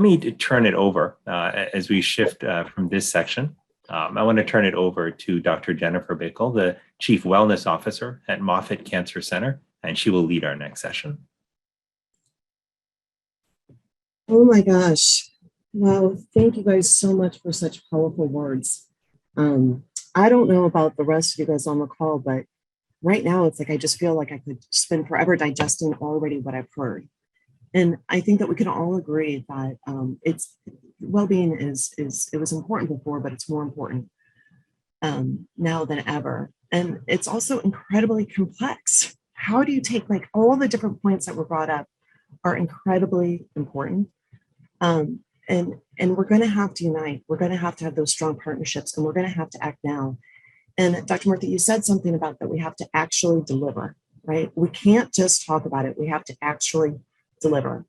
me turn it over as we shift from this section. I want to turn it over to Dr. Jennifer Bickle, the Chief Wellness Officer at Moffitt Cancer Center, and she will lead our next session. Oh my gosh. Wow. Thank you guys so much for such powerful words. I don't know about the rest of you guys on the call, but right now it's like I just feel like I could spend forever digesting already what I've heard. And I think that we can all agree that it's well-being is it was important before, but it's more important now than ever. And it's also incredibly complex. How do you take, like, all the different points that were brought up are incredibly important. And we're going to have to unite. We're going to have those strong partnerships, and we're going to have to act now. And Dr. Murthy, you said something about that we have to actually deliver, right? We can't just talk about it. We have to actually deliver.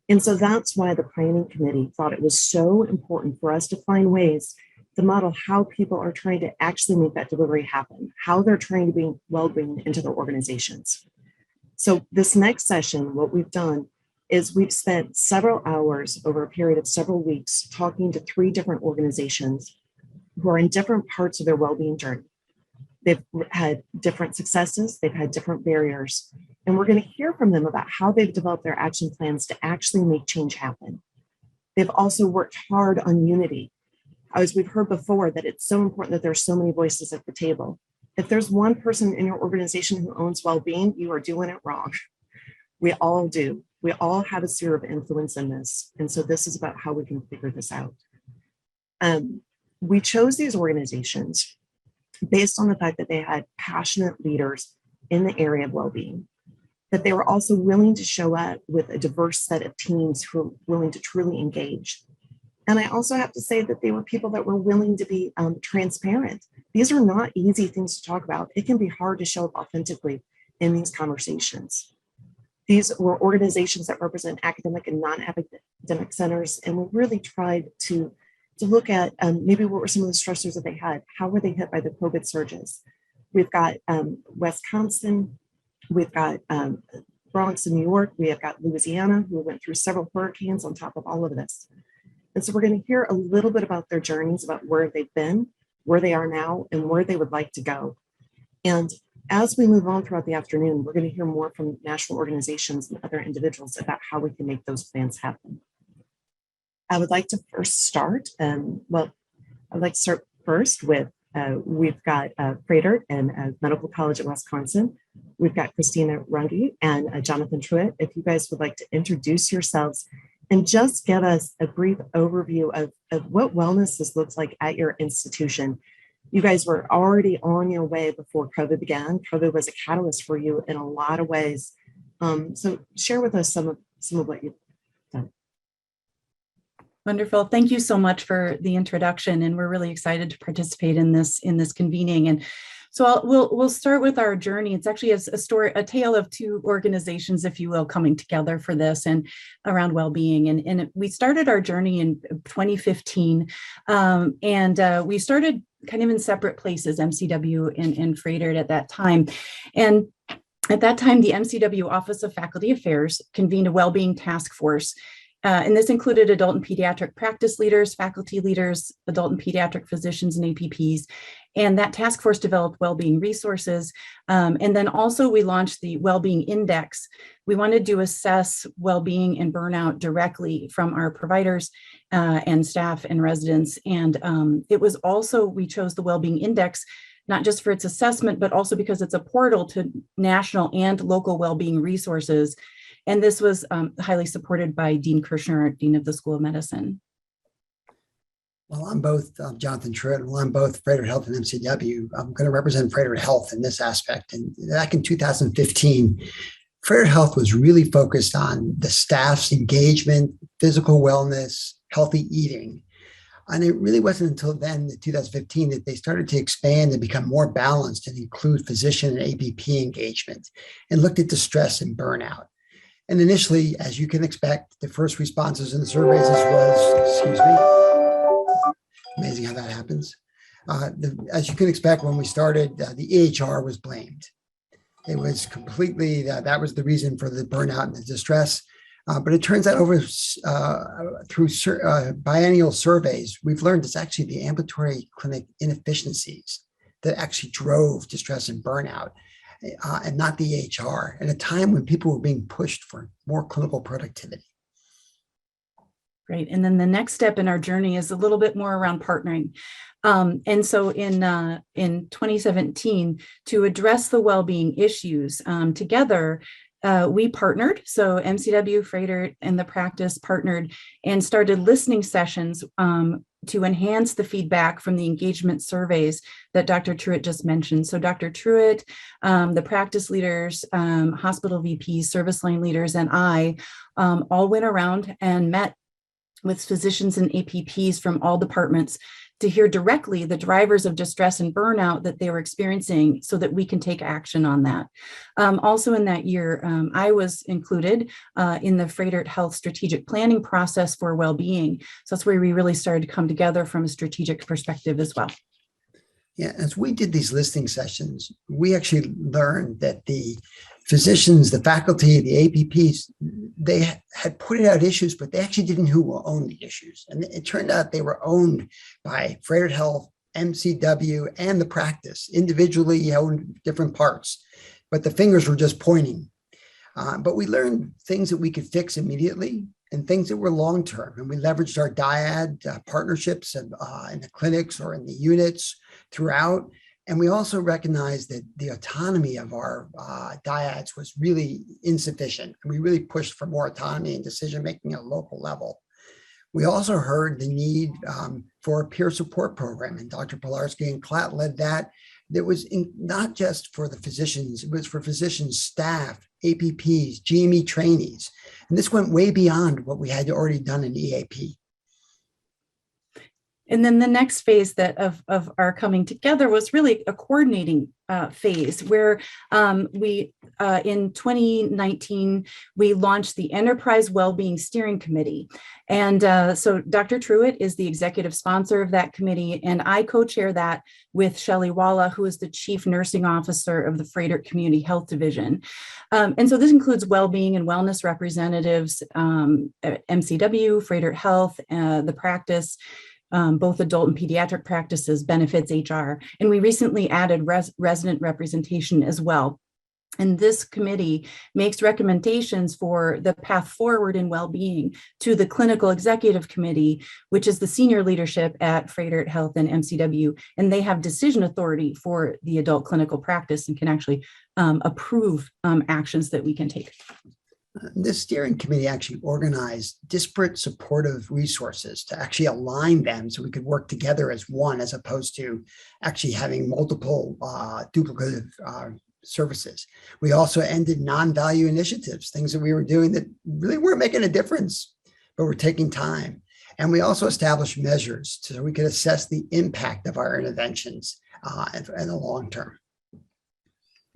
And so that's why the planning committee thought it was so important for us to find ways to model how people are trying to actually make that delivery happen, how they're trying to bring well-being into their organizations. So this next session, what we've done is we've spent several hours over a period of several weeks talking to 3 different organizations who are in different parts of their well-being journey. They've had different successes, they've had different barriers, and we're going to hear from them about how they've developed their action plans to actually make change happen. They've also worked hard on unity. As we've heard before, that it's so important that there's so many voices at the table. If there's one person in your organization who owns well-being, you are doing it wrong. We all do. We all have a sphere of influence in this. And so this is about how we can figure this out. We chose these organizations based on the fact that they had passionate leaders in the area of well-being, that they were also willing to show up with a diverse set of teams who were willing to truly engage. And I also have to say that they were people that were willing to be transparent. These are not easy things to talk about. It can be hard to show up authentically in these conversations. These were organizations that represent academic and non-academic centers, and we really tried to look at maybe what were some of the stressors that they had. How were they hit by the COVID surges? We've got Wisconsin, we've got Bronx in New York, we have got Louisiana, who went through several hurricanes on top of all of this. And so we're going to hear a little bit about their journeys, about where they've been, where they are now, and where they would like to go. And as we move on throughout the afternoon, we're going to hear more from national organizations and other individuals about how we can make those plans happen. I would like to first start, with, we've got Frederick and Medical College at Wisconsin. We've got Christina Runge and Jonathan Truitt. If you guys would like to introduce yourselves and just give us a brief overview of what wellness looks like at your institution. You guys were already on your way before COVID began. COVID was a catalyst for you in a lot of ways. So share with us some of what you've done. Wonderful. Thank you so much for the introduction, and we're really excited to participate in this convening. And so we'll start with our journey. It's actually a tale of 2 organizations, if you will, coming together for this and around well-being. And we started our journey in 2015, and we started kind of in separate places, MCW and Frederick at that time. And at that time, the MCW Office of Faculty Affairs convened a well-being task force. And this included adult and pediatric practice leaders, faculty leaders, adult and pediatric physicians, and APPs. And that task force developed well-being resources. And then also we launched the Well-Being Index. We wanted to assess well-being and burnout directly from our providers and staff and residents. And it was also, we chose the Well-Being Index not just for its assessment, but also because it's a portal to national and local well-being resources. And this was highly supported by Dean Kirshner, Dean of the School of Medicine. Well, I'm both Jonathan Truitt. Well, I'm both Frederick Health and MCW. I'm going to represent Frederick Health in this aspect. And back in 2015, Frederick Health was really focused on the staff's engagement, physical wellness, healthy eating. And it really wasn't until then, in 2015, that they started to expand and become more balanced and include physician and APP engagement and looked at the stress and burnout. And initially, as you can expect, the first responses in the surveys was, amazing how that happens. As you can expect, when we started, the EHR was blamed. It was completely, that was the reason for the burnout and the distress. But it turns out through biennial surveys, we've learned it's actually the ambulatory clinic inefficiencies that actually drove distress and burnout, and not the EHR, at a time when people were being pushed for more clinical productivity. Great. And then the next step in our journey is a little bit more around partnering. And so in 2017, to address the well-being issues together, we partnered. So MCW, Freighter, and the practice partnered and started listening sessions to enhance the feedback from the engagement surveys that Dr. Truitt just mentioned. So Dr. Truitt, the practice leaders, hospital VPs, service line leaders, and I all went around and met with physicians and APPs from all departments to hear directly the drivers of distress and burnout that they were experiencing so that we can take action on that. Also in that year, I was included in the Freighter Health strategic planning process for well-being. So that's where we really started to come together from a strategic perspective as well. Yeah, as we did these listening sessions, we actually learned that the physicians, the faculty, the APPs, they had pointed out issues, but they actually didn't know who owned the issues. And it turned out they were owned by Freighter Health, MCW, and the practice. Individually owned different parts, but the fingers were just pointing. But we learned things that we could fix immediately and things that were long-term. And we leveraged our dyad partnerships in the clinics or in the units throughout. And we also recognized that the autonomy of our dyads was really insufficient. And we really pushed for more autonomy and decision-making at a local level. We also heard the need for a peer support program, and Dr. Pilarski and Klatt led that. That was not just for the physicians, it was for physicians, staff, APPs, GME trainees. And this went way beyond what we had already done in EAP. And then the next phase of our coming together was really a coordinating phase where we in 2019, we launched the Enterprise Wellbeing Steering Committee. And so Dr. Truitt is the executive sponsor of that committee, and I co-chair that with Shelley Walla, who is the Chief Nursing Officer of the Freighter Community Health Division. And so this includes wellbeing and wellness representatives, MCW, Freighter Health, the practice, both adult and pediatric practices, benefits, HR, and we recently added resident representation as well. And this committee makes recommendations for the path forward in well-being to the Clinical Executive Committee, which is the senior leadership at Freighter Health and MCW, and they have decision authority for the adult clinical practice and can actually approve actions that we can take. This steering committee actually organized disparate supportive resources to actually align them so we could work together as one, as opposed to actually having multiple duplicative services. We also ended non-value initiatives, things that we were doing that really weren't making a difference, but were taking time. And we also established measures so we could assess the impact of our interventions in the long term.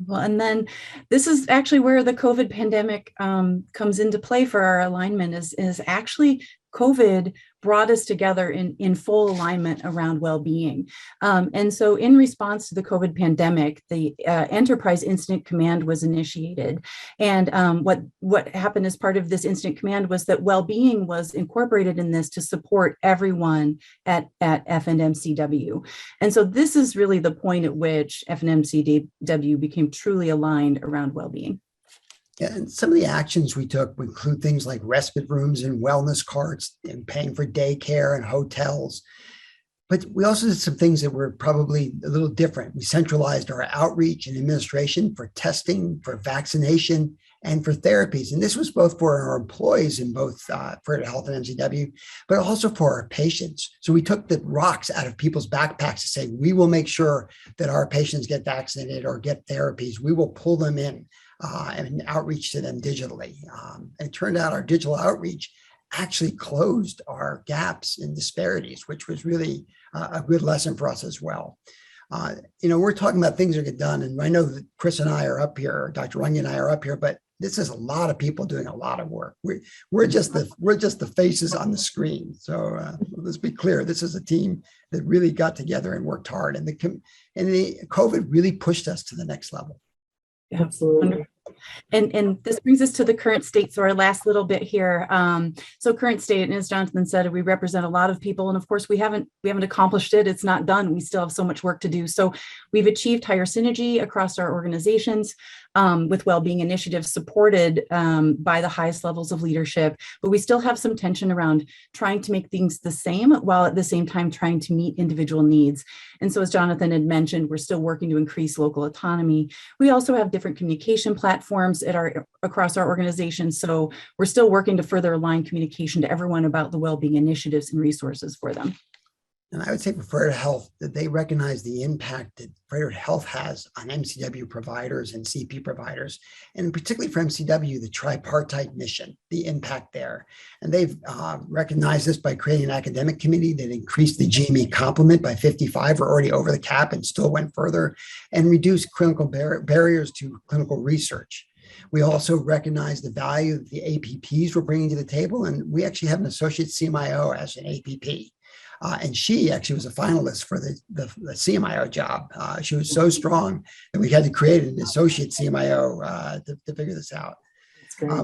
Well, and then this is actually where the COVID pandemic comes into play for our alignment is actually COVID brought us together in full alignment around well-being. And so in response to the COVID pandemic, the Enterprise Incident Command was initiated. And what happened as part of this incident command was that well-being was incorporated in this to support everyone at FNMCW. And so this is really the point at which FNMCW became truly aligned around well-being. Yeah, and some of the actions we took include things like respite rooms and wellness carts and paying for daycare and hotels. But we also did some things that were probably a little different. We centralized our outreach and administration for testing, for vaccination, and for therapies. And this was both for our employees in both Freighter Health and MCW, but also for our patients. So we took the rocks out of people's backpacks to say, we will make sure that our patients get vaccinated or get therapies. We will pull them in and outreach to them digitally. And it turned out our digital outreach actually closed our gaps in disparities, which was really a good lesson for us as well. We're talking about things that get done, and I know that Chris and I are up here, Dr. Runyon and I are up here, but this is a lot of people doing a lot of work. We're just the faces on the screen. So let's be clear, this is a team that really got together and worked hard, and the COVID really pushed us to the next level. Absolutely. And this brings us to the current state. So our last little bit here. So current state, and as Jonathan said, we represent a lot of people, and of course we haven't accomplished it. It's not done. We still have so much work to do. So we've achieved higher synergy across our organizations with well-being initiatives supported by the highest levels of leadership, but we still have some tension around trying to make things the same while at the same time trying to meet individual needs. And so as Jonathan had mentioned, we're still working to increase local autonomy. We also have different communication platforms across our organization. So we're still working to further align communication to everyone about the well-being initiatives and resources for them. And I would say for Frederick Health that they recognize the impact that Frederick Health has on MCW providers and CP providers, and particularly for MCW, the tripartite mission, the impact there. And they've recognized this by creating an academic committee that increased the GME complement by 55, we're already over the cap and still went further, and reduced clinical barriers to clinical research. We also recognize the value that the APPs were bringing to the table, and we actually have an associate CMIO as an APP. And she actually was a finalist for the CMIO job. She was so strong that we had to create an associate CMIO to figure this out.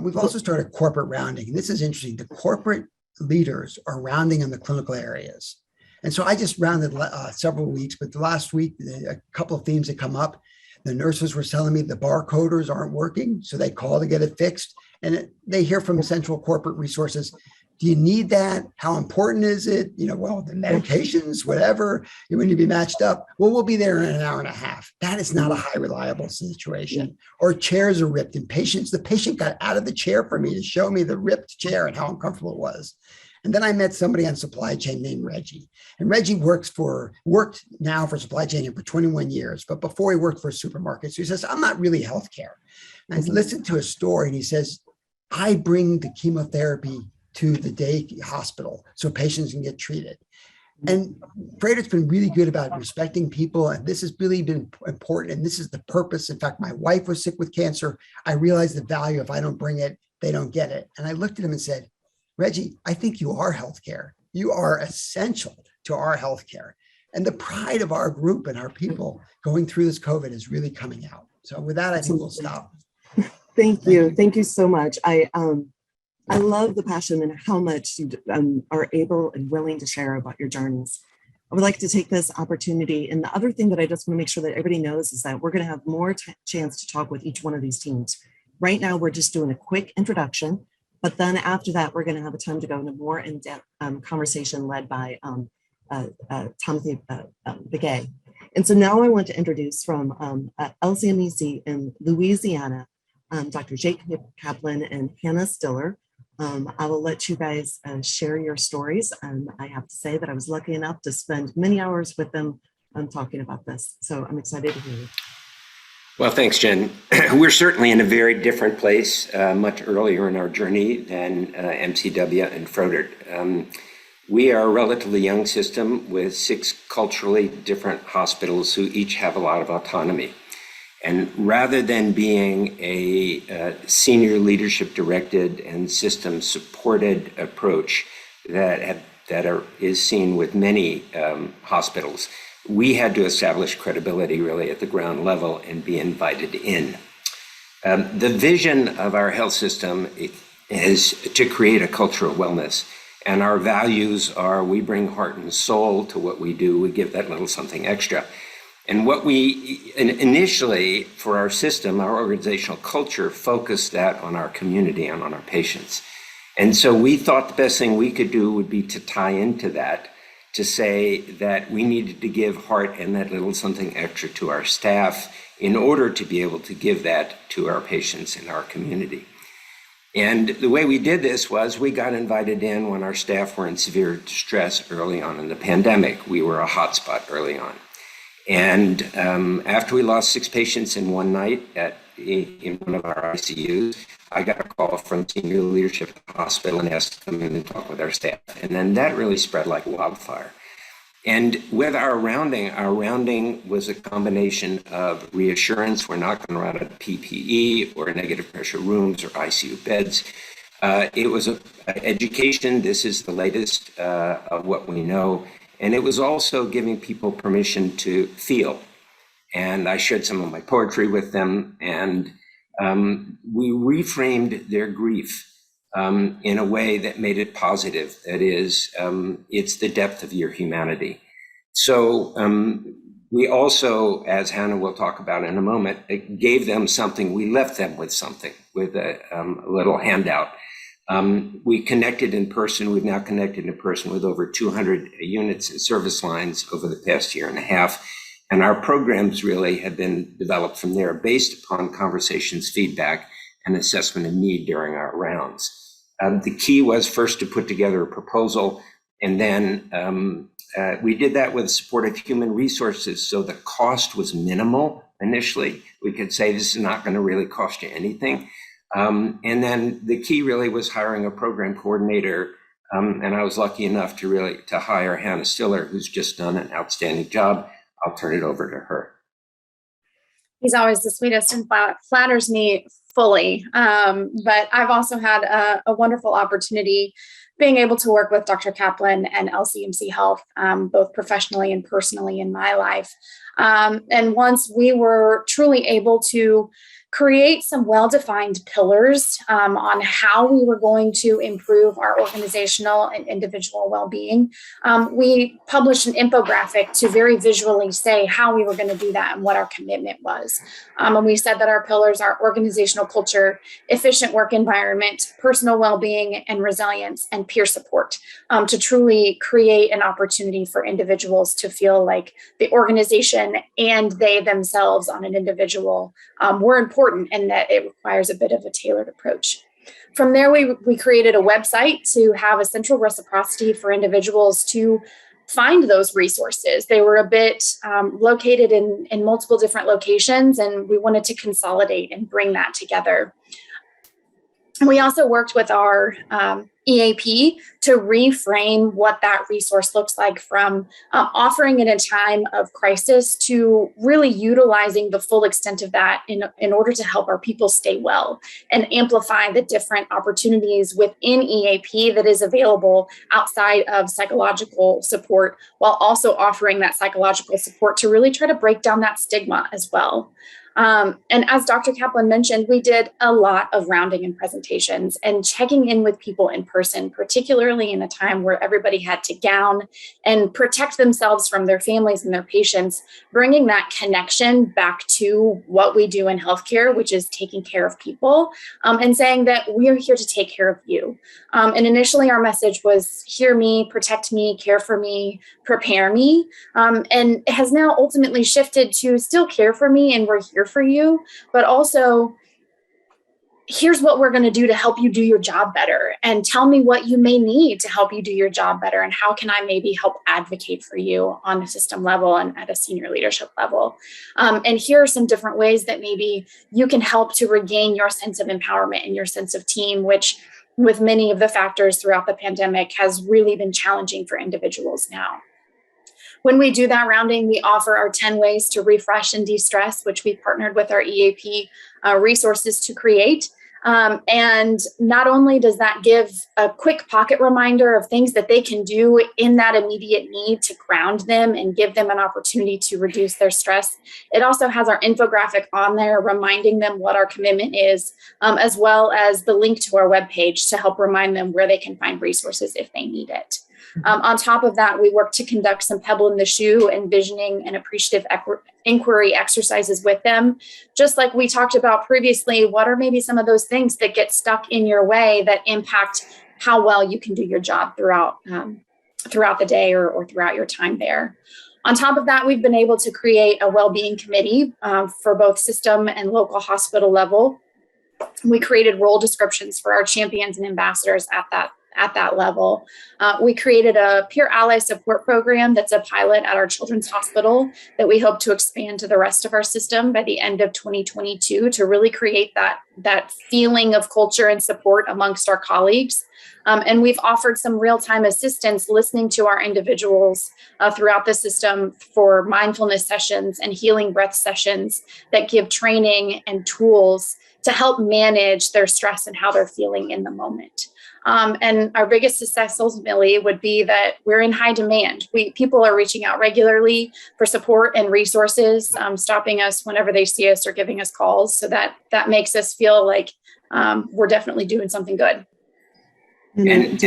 We've also started corporate rounding. And this is interesting. The corporate leaders are rounding on the clinical areas. And so I just rounded several weeks, but the last week, a couple of themes that come up. The nurses were telling me the barcoders aren't working, so they call to get it fixed. And they hear from central corporate resources, do you need that? How important is it? Well, the medications, whatever, you need to be matched up. Well, we'll be there in an hour and a half. That is not a high reliable situation. Or chairs are ripped and the patient got out of the chair for me to show me the ripped chair and how uncomfortable it was. And then I met somebody on supply chain named Reggie. And Reggie worked now for supply chain for 21 years, but before he worked for a supermarket. So he says, I'm not really healthcare. And I listened to his story and he says, I bring the chemotherapy to the day hospital so patients can get treated. And Frederick's been really good about respecting people. And this has really been important. And this is the purpose. In fact, my wife was sick with cancer. I realized the value. If I don't bring it, they don't get it. And I looked at him and said, Reggie, I think you are healthcare. You are essential to our healthcare. And the pride of our group and our people going through this COVID is really coming out. So with that, I think we'll stop. Thank you. Thank you so much. I love the passion and how much you are able and willing to share about your journeys. I would like to take this opportunity. And the other thing that I just want to make sure that everybody knows is that we're going to have more chance to talk with each one of these teams. Right now, we're just doing a quick introduction, but then after that, we're going to have a time to go into more in-depth conversation led by Timothy Begay. And so now I want to introduce from LCMEC in Louisiana, Dr. Jake Kaplan and Hannah Stiller. I will let you guys share your stories. I have to say that I was lucky enough to spend many hours with them talking about this. So I'm excited to hear you. Well, thanks, Jen. We're certainly in a very different place, much earlier in our journey than MCW and Frederick. We are a relatively young system with 6 culturally different hospitals who each have a lot of autonomy. And rather than being a senior leadership directed and system supported approach that is seen with many hospitals, we had to establish credibility really at the ground level and be invited in. The vision of our health system is to create a culture of wellness. And our values are we bring heart and soul to what we do. We give that little something extra. And what we initially for our system, our organizational culture focused that on our community and on our patients. And so we thought the best thing we could do would be to tie into that, to say that we needed to give heart and that little something extra to our staff in order to be able to give that to our patients in our community. And the way we did this was we got invited in when our staff were in severe distress early on in the pandemic. We were a hotspot early on. And after we lost 6 patients in one night in one of our ICUs, I got a call from senior leadership at the hospital and asked to come in and talk with our staff. And then that really spread like wildfire. And with our rounding was a combination of reassurance. We're not going to run out of PPE or negative pressure rooms or ICU beds. It was education. This is the latest of what we know. And it was also giving people permission to feel. And I shared some of my poetry with them. And we reframed their grief in a way that made it positive. That is, it's the depth of your humanity. So we also, as Hannah will talk about in a moment, gave them something. We left them with something, with a little handout. We connected in person. We've now connected in person with over 200 units and service lines over the past year and a half. And our programs really have been developed from there based upon conversations, feedback, and assessment of need during our rounds. The key was first to put together a proposal, and then we did that with support of human resources. So the cost was minimal initially. We could say this is not going to really cost you anything. And then the key really was hiring a program coordinator. And I was lucky enough to hire Hannah Stiller, who's just done an outstanding job. I'll turn it over to her. He's always the sweetest and flatters me fully. But I've also had a wonderful opportunity being able to work with Dr. Kaplan and LCMC Health, both professionally and personally in my life. And once we were truly able to create some well-defined pillars on how we were going to improve our organizational and individual well-being. We published an infographic to very visually say how we were going to do that and what our commitment was. And we said that our pillars are organizational culture, efficient work environment, personal well-being and resilience, and peer support to truly create an opportunity for individuals to feel like the organization and they themselves on an individual were important, and that it requires a bit of a tailored approach. From there, we created a website to have a central reciprocity for individuals to find those resources. They were a bit located in multiple different locations, and we wanted to consolidate and bring that together. We also worked with our EAP to reframe what that resource looks like, from offering it in a time of crisis to really utilizing the full extent of that in order to help our people stay well and amplify the different opportunities within EAP that is available outside of psychological support, while also offering that psychological support to really try to break down that stigma as well. And as Dr. Kaplan mentioned, we did a lot of rounding and presentations and checking in with people in person, particularly in a time where everybody had to gown and protect themselves from their families and their patients, bringing that connection back to what we do in healthcare, which is taking care of people, and saying that we are here to take care of you. And initially our message was hear me, protect me, care for me, prepare me, and it has now ultimately shifted to still care for me and we're here for you, but also here's what we're going to do to help you do your job better, and tell me what you may need to help you do your job better, and how can I maybe help advocate for you on a system level and at a senior leadership level. And here are some different ways that maybe you can help to regain your sense of empowerment and your sense of team, which with many of the factors throughout the pandemic has really been challenging for individuals now. When we do that rounding, we offer our 10 ways to refresh and de-stress, which we partnered with our EAP resources to create. And not only does that give a quick pocket reminder of things that they can do in that immediate need to ground them and give them an opportunity to reduce their stress, it also has our infographic on there reminding them what our commitment is, as well as the link to our webpage to help remind them where they can find resources if they need it. On top of that, we work to conduct some pebble in the shoe, envisioning and appreciative inquiry exercises with them. Just like we talked about previously, what are maybe some of those things that get stuck in your way that impact how well you can do your job throughout the day or throughout your time there. On top of that, we've been able to create a well-being committee for both system and local hospital level. We created role descriptions for our champions and ambassadors at that level. We created a peer ally support program that's a pilot at our children's hospital that we hope to expand to the rest of our system by the end of 2022 to really create that feeling of culture and support amongst our colleagues. And we've offered some real-time assistance listening to our individuals throughout the system for mindfulness sessions and healing breath sessions that give training and tools to help manage their stress and how they're feeling in the moment. And our biggest success ultimately would be that we're in high demand. People are reaching out regularly for support and resources, stopping us whenever they see us or giving us calls. So that makes us feel like we're definitely doing something good. And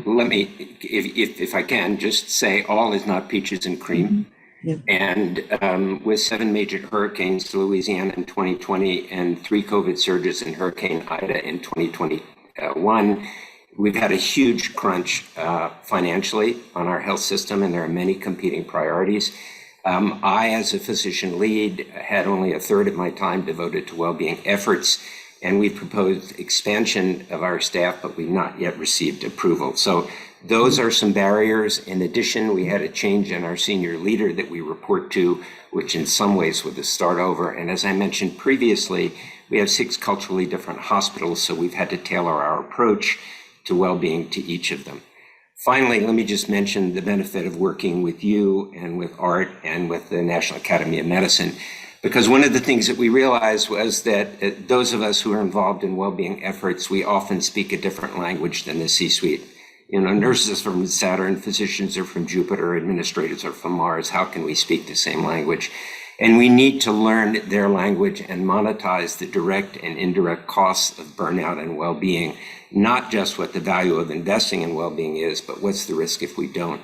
let me, if I can, just say all is not peaches and cream. Yeah. And with 7 major hurricanes to Louisiana in 2020 and 3 COVID surges in Hurricane Ida in 2021, we've had a huge crunch financially on our health system, and there are many competing priorities. I, as a physician lead, had only a third of my time devoted to well-being efforts, and we proposed expansion of our staff, but we've not yet received approval. So those are some barriers. In addition, we had a change in our senior leader that we report to, which in some ways was a start over. And as I mentioned previously, we have 6 culturally different hospitals, so we've had to tailor our approach to well-being to each of them. Finally, let me just mention the benefit of working with you and with Art and with the National Academy of Medicine, because one of the things that we realized was that those of us who are involved in well-being efforts, we often speak a different language than the C-suite. You know, nurses are from Saturn, physicians are from Jupiter, administrators are from Mars. How can we speak the same language? And we need to learn their language and monetize the direct and indirect costs of burnout and well-being, not just what the value of investing in well-being is, but what's the risk if we don't.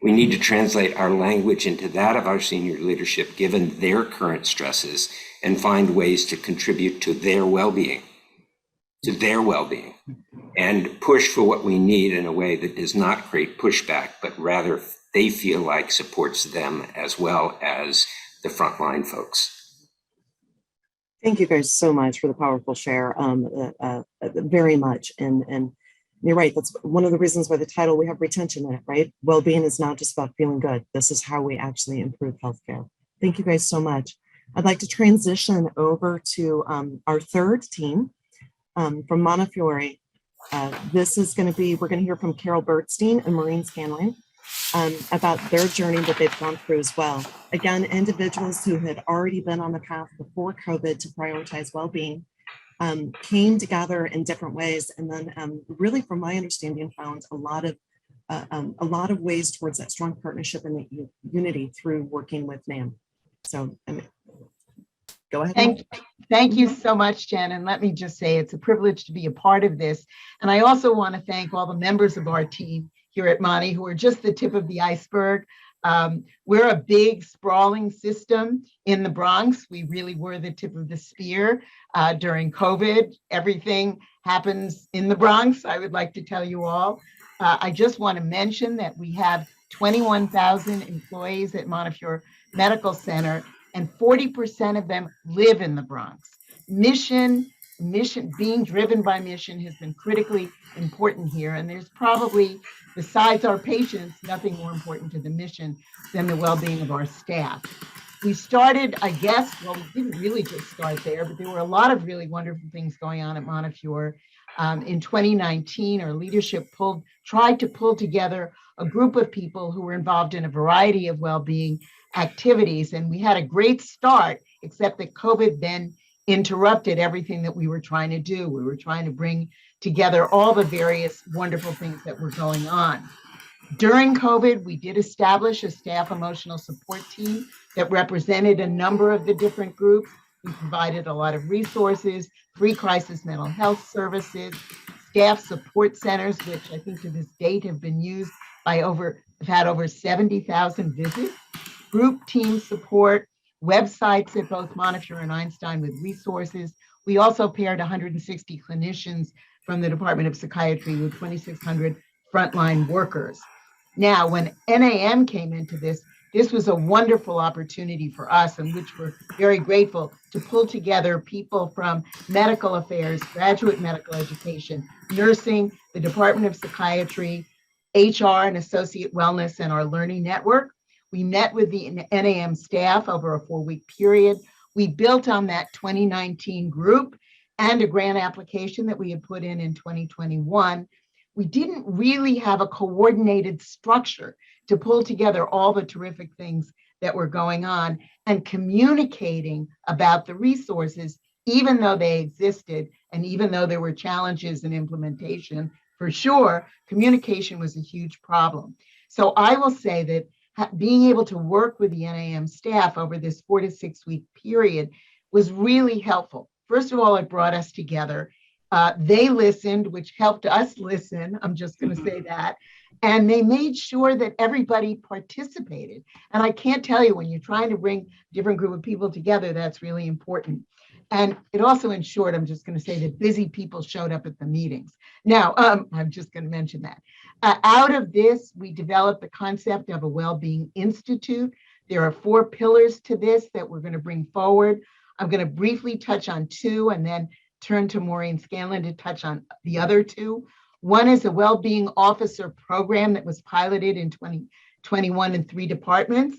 We need to translate our language into that of our senior leadership, given their current stresses, and find ways to contribute to their well-being, and push for what we need in a way that does not create pushback, but rather they feel like supports them as well as the frontline folks. Thank you guys so much for the powerful share, very much. And you're right, that's one of the reasons why the title, we have retention in it, right? Well-being is not just about feeling good. This is how we actually improve healthcare. Thank you guys so much. I'd like to transition over to our third team from Montefiore. This is going to be, we're going to hear from Carol Bertstein and Maureen Scanlon about their journey that they've gone through as well. Again, individuals who had already been on the path before COVID to prioritize well-being came together in different ways, and then really, from my understanding, found a lot of ways towards that strong partnership and the unity through working with NAM. So, go ahead. Thank you so much, Jen. And let me just say it's a privilege to be a part of this. And I also want to thank all the members of our team here at Monty who are just the tip of the iceberg. We're a big, sprawling system in the Bronx. We really were the tip of the spear during COVID. Everything happens in the Bronx, I would like to tell you all. I just want to mention that we have 21,000 employees at Montefiore Medical Center, and 40% of them live in the Bronx. Mission, being driven by mission has been critically important here. And there's probably, besides our patients, nothing more important to the mission than the well-being of our staff. We started, I guess, well, we didn't really just start there, but there were a lot of really wonderful things going on at Montefiore. In 2019, our leadership tried to pull together a group of people who were involved in a variety of well-being activities. And we had a great start, except that COVID then interrupted everything that we were trying to do. We were trying to bring together all the various wonderful things that were going on. During COVID, we did establish a staff emotional support team that represented a number of the different groups. We provided a lot of resources, free crisis mental health services, staff support centers, which I think to this date have been used by have had over 70,000 visits, group team support, websites at both Montefiore and Einstein with resources. We also paired 160 clinicians from the Department of Psychiatry with 2,600 frontline workers. Now, when NAM came into this was a wonderful opportunity for us, in which we're very grateful to pull together people from medical affairs, graduate medical education, nursing, the Department of Psychiatry, HR and associate wellness, and our learning network. We met with the NAM staff over a 4-week period. We built on that 2019 group and a grant application that we had put in 2021. We didn't really have a coordinated structure to pull together all the terrific things that were going on and communicating about the resources, even though they existed and even though there were challenges in implementation for sure, communication was a huge problem. So I will say that being able to work with the NAM staff over this 4 to 6 week period was really helpful. First of all, it brought us together. They listened, which helped us listen. I'm just going to say that. And they made sure that everybody participated. And I can't tell you, when you're trying to bring a different group of people together, that's really important. And it also ensured, I'm just going to say, that busy people showed up at the meetings. Now, I'm just going to mention that. Out of this, we developed the concept of a well-being institute. There are 4 pillars to this that we're going to bring forward. I'm going to briefly touch on 2 and then turn to Maureen Scanlon to touch on the other 2. One is a well-being officer program that was piloted in 2021 in 3 departments.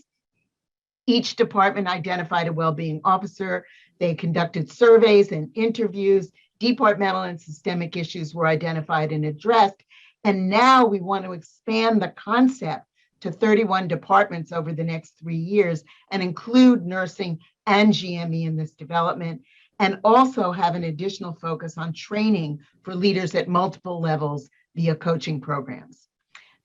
Each department identified a well-being officer. They conducted surveys and interviews. Departmental and systemic issues were identified and addressed. And now we want to expand the concept to 31 departments over the next 3 years and include nursing and GME in this development, and also have an additional focus on training for leaders at multiple levels via coaching programs.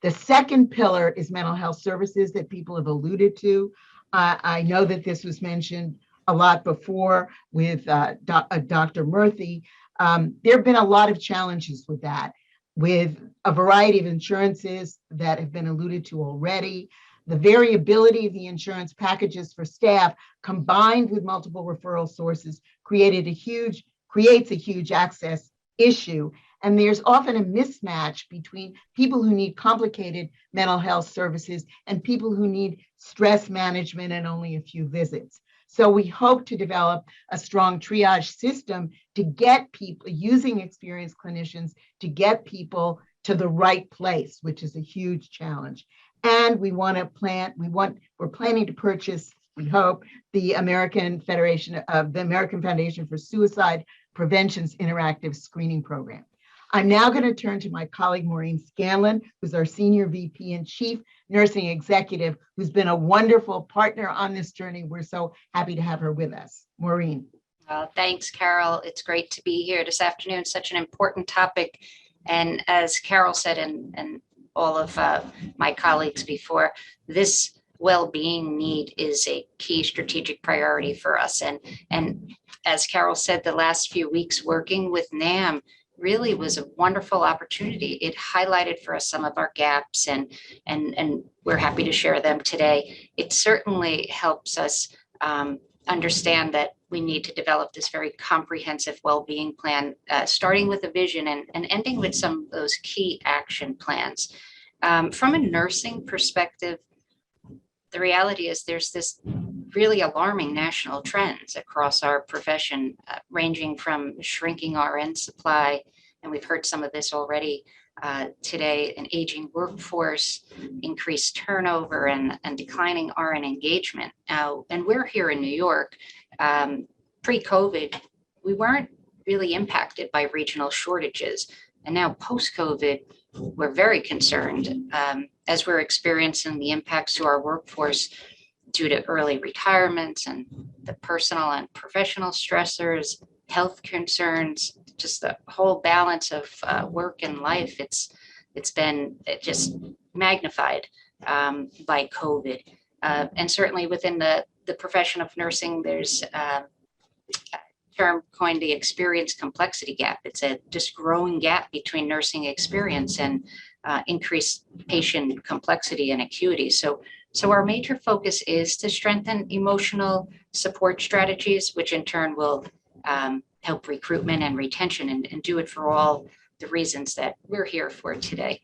The second pillar is mental health services that people have alluded to. I know that this was mentioned a lot before with Dr. Murthy. There have been a lot of challenges with that, with a variety of insurances that have been alluded to already. The variability of the insurance packages for staff combined with multiple referral sources creates a huge access issue. And there's often a mismatch between people who need complicated mental health services and people who need stress management and only a few visits. So we hope to develop a strong triage system to get people, using experienced clinicians, to get people to the right place, which is a huge challenge. And we're planning to purchase, we hope, the American Foundation for Suicide Prevention's interactive screening program. I'm now going to turn to my colleague, Maureen Scanlon, who's our Senior VP and Chief Nursing Executive, who's been a wonderful partner on this journey. We're so happy to have her with us. Maureen. Thanks, Carol. It's great to be here this afternoon. Such an important topic. And as Carol said, and all of my colleagues before, this well-being need is a key strategic priority for us. And as Carol said, the last few weeks working with NAM really was a wonderful opportunity. It highlighted for us some of our gaps, and we're happy to share them today. It certainly helps us understand that we need to develop this very comprehensive well-being plan, starting with a vision and ending with some of those key action plans. From a nursing perspective, the reality is there's this really alarming national trends across our profession, ranging from shrinking RN supply, and we've heard some of this already today, an aging workforce, increased turnover, and declining RN engagement. And we're here in New York. Pre-COVID, we weren't really impacted by regional shortages. And now post-COVID, we're very concerned as we're experiencing the impacts to our workforce due to early retirements and the personal and professional stressors, health concerns, just the whole balance of work and life. It's been just magnified by COVID. And certainly within the profession of nursing, there's a term coined the experience complexity gap. It's a just growing gap between nursing experience and increased patient complexity and acuity. So our major focus is to strengthen emotional support strategies, which in turn will help recruitment and retention, and do it for all the reasons that we're here for today.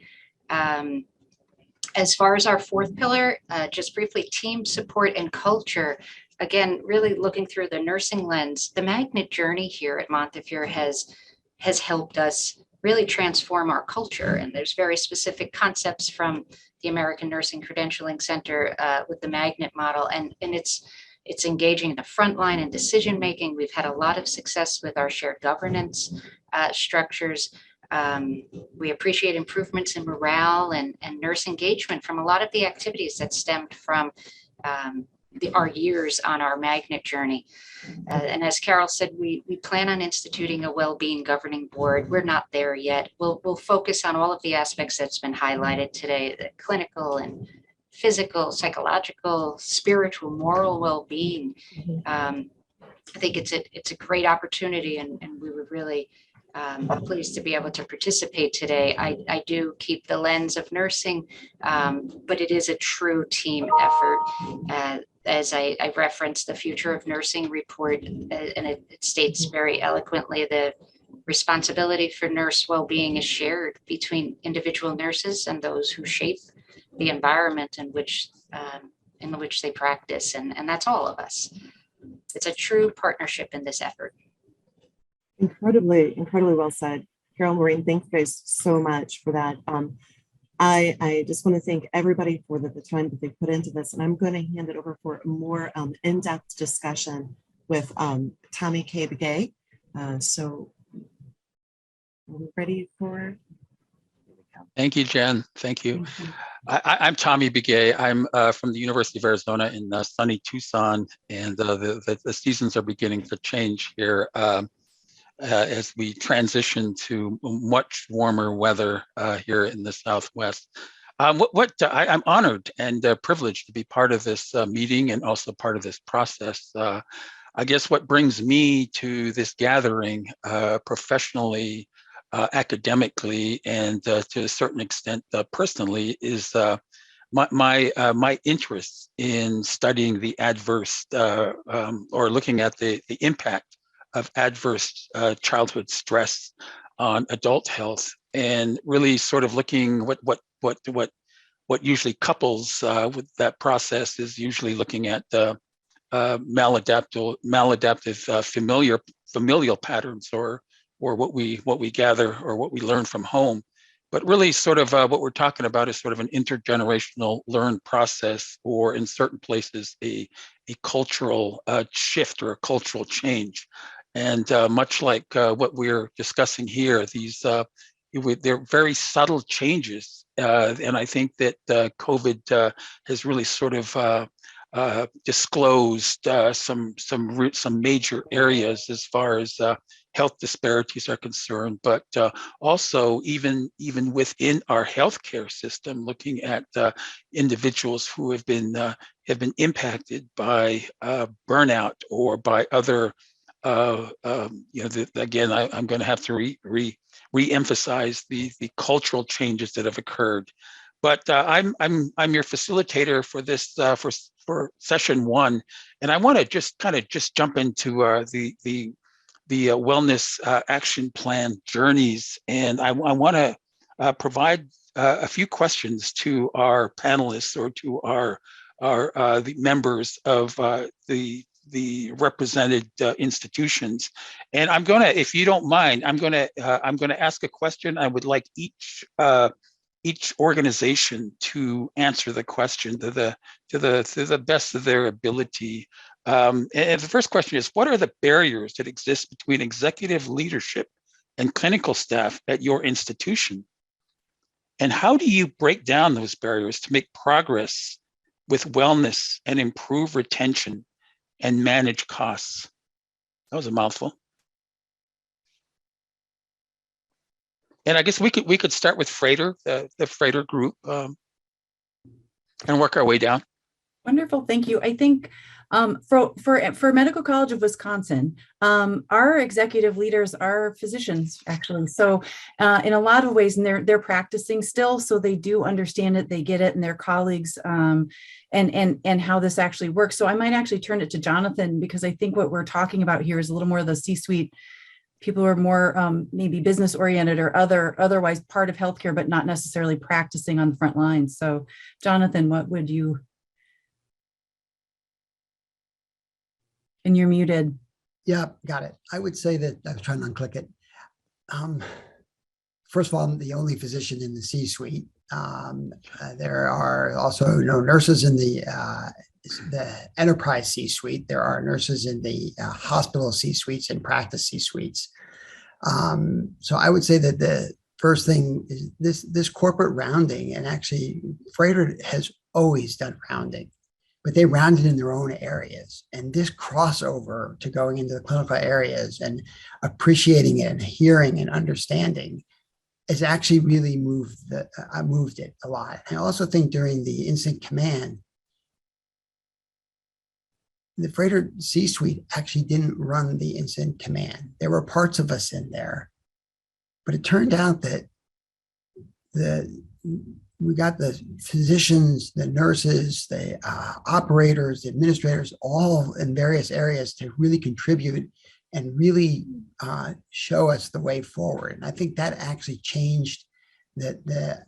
As far as our fourth pillar, just briefly, team support and culture. Again, really looking through the nursing lens, the Magnet journey here at Montefiore has helped us really transform our culture. And there's very specific concepts from the American Nursing Credentialing Center with the Magnet model. And it's engaging the frontline and decision making. We've had a lot of success with our shared governance structures. We appreciate improvements in morale and nurse engagement from a lot of the activities that stemmed from our years on our magnet journey. And as Carol said, we plan on instituting a well-being governing board. We're not there yet. We'll focus on all of the aspects that's been highlighted today, the clinical and physical, psychological, spiritual, moral well-being. I think it's a great opportunity, and we were really pleased to be able to participate today. I do keep the lens of nursing, but it is a true team effort. As I referenced the Future of Nursing report, and it states very eloquently the responsibility for nurse well-being is shared between individual nurses and those who shape the environment in which they practice, and that's all of us. It's a true partnership in this effort. Incredibly well said. Carol, Maureen, thank you guys so much for that. I just want to thank everybody for the time that they put into this, and I'm going to hand it over for a more in-depth discussion with Tommy K. Begay. So are we ready for? Thank you, Jen. Thank you. I'm Tommy Begay. I'm from the University of Arizona in sunny Tucson, and the seasons are beginning to change here as we transition to much warmer weather here in the Southwest. I'm honored and privileged to be part of this meeting and also part of this process. I guess what brings me to this gathering professionally, academically, and to a certain extent personally is my interest in studying the adverse or looking at the impact of adverse childhood stress on adult health, and really sort of looking what usually couples with that process is usually looking at maladaptive familial patterns, or what we gather or what we learn from home. But really sort of what we're talking about is sort of an intergenerational learned process, or in certain places a cultural shift or a cultural change. And much like what we're discussing here, they're very subtle changes. And I think that COVID has really sort of disclosed some major areas as far as health disparities are concerned, but also even within our healthcare system, looking at individuals who have been impacted by burnout or by other. Again, I'm going to have to re-emphasize the cultural changes that have occurred. But I'm your facilitator for this for session one, and I want to just jump into the wellness action plan journeys, and I want to provide a few questions to our panelists or to the members of the represented institutions. And I'm gonna, if you don't mind, I'm gonna ask a question. I would like each organization to answer the question to the best of their ability. And the first question is, what are the barriers that exist between executive leadership and clinical staff at your institution? And how do you break down those barriers to make progress with wellness and improve retention and manage costs? That was a mouthful. And I guess we could start with Frater, the Frater group, and work our way down. Wonderful, thank you. I think for Medical College of Wisconsin, our executive leaders are physicians, actually. So in a lot of ways, and they're practicing still, so they do understand it, they get it, and their colleagues, and how this actually works. So I might actually turn it to Jonathan, because I think what we're talking about here is a little more of the C-suite. People who are more maybe business oriented or otherwise part of healthcare, but not necessarily practicing on the front lines. So Jonathan, what would you? And you're muted. Yeah, got it. I would say that I was trying to unclick it. First of all, I'm the only physician in the C-suite. There are also nurses in the enterprise C-suite. There are nurses in the hospital C-suites and practice C-suites. So I would say that the first thing is this corporate rounding, and actually Frater has always done rounding, but they rounded in their own areas. And this crossover to going into the clinical areas and appreciating it and hearing and understanding has actually really moved it a lot. I also think during the incident command, the Freighter C-suite actually didn't run the incident command. There were parts of us in there, but it turned out that we got the physicians, the nurses, the operators, the administrators, all in various areas to really contribute and really show us the way forward. And I think that actually changed the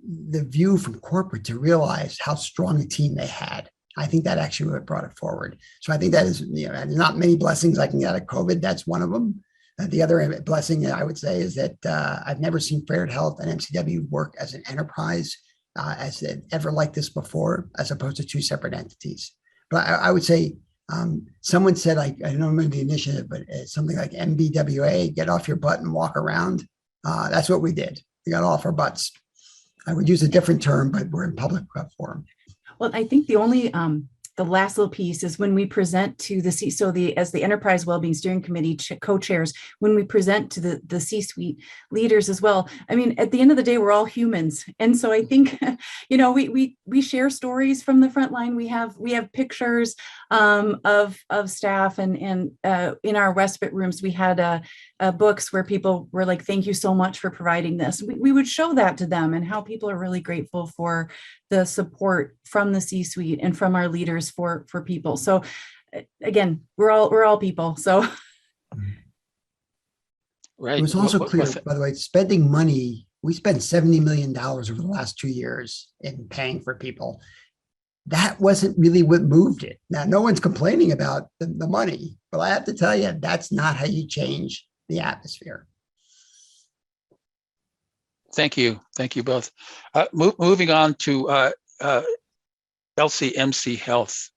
view from corporate to realize how strong a team they had. I think that actually what brought it forward. So I think that is, there's not many blessings I can get out of COVID. That's one of them. The other blessing I would say is that I've never seen Freighter Health and MCW work as an enterprise as ever like this before, as opposed to two separate entities. But I would say, someone said, I don't remember the initiative, but it's something like MBWA, get off your butt and walk around. That's what we did. We got off our butts. I would use a different term, but we're in public forum. Well, I think the only, the last little piece is when we present to the as the Enterprise Wellbeing Steering Committee co-chairs, when we present to the C-suite leaders as well. I mean, at the end of the day, we're all humans, and so I think, we share stories from the front line. We have pictures of staff, and in our respite rooms, we had books where people were like, "Thank you so much for providing this." We would show that to them, and how people are really grateful for the support from the C-suite and from our leaders for people. So again, we're all people. So right. It was also clear, by the way, spending money, we spent $70 million over the last 2 years in paying for people. That wasn't really what moved it. Now, no one's complaining about the money, but I have to tell you, that's not how you change the atmosphere. Thank you both. Moving on to LCMC Health.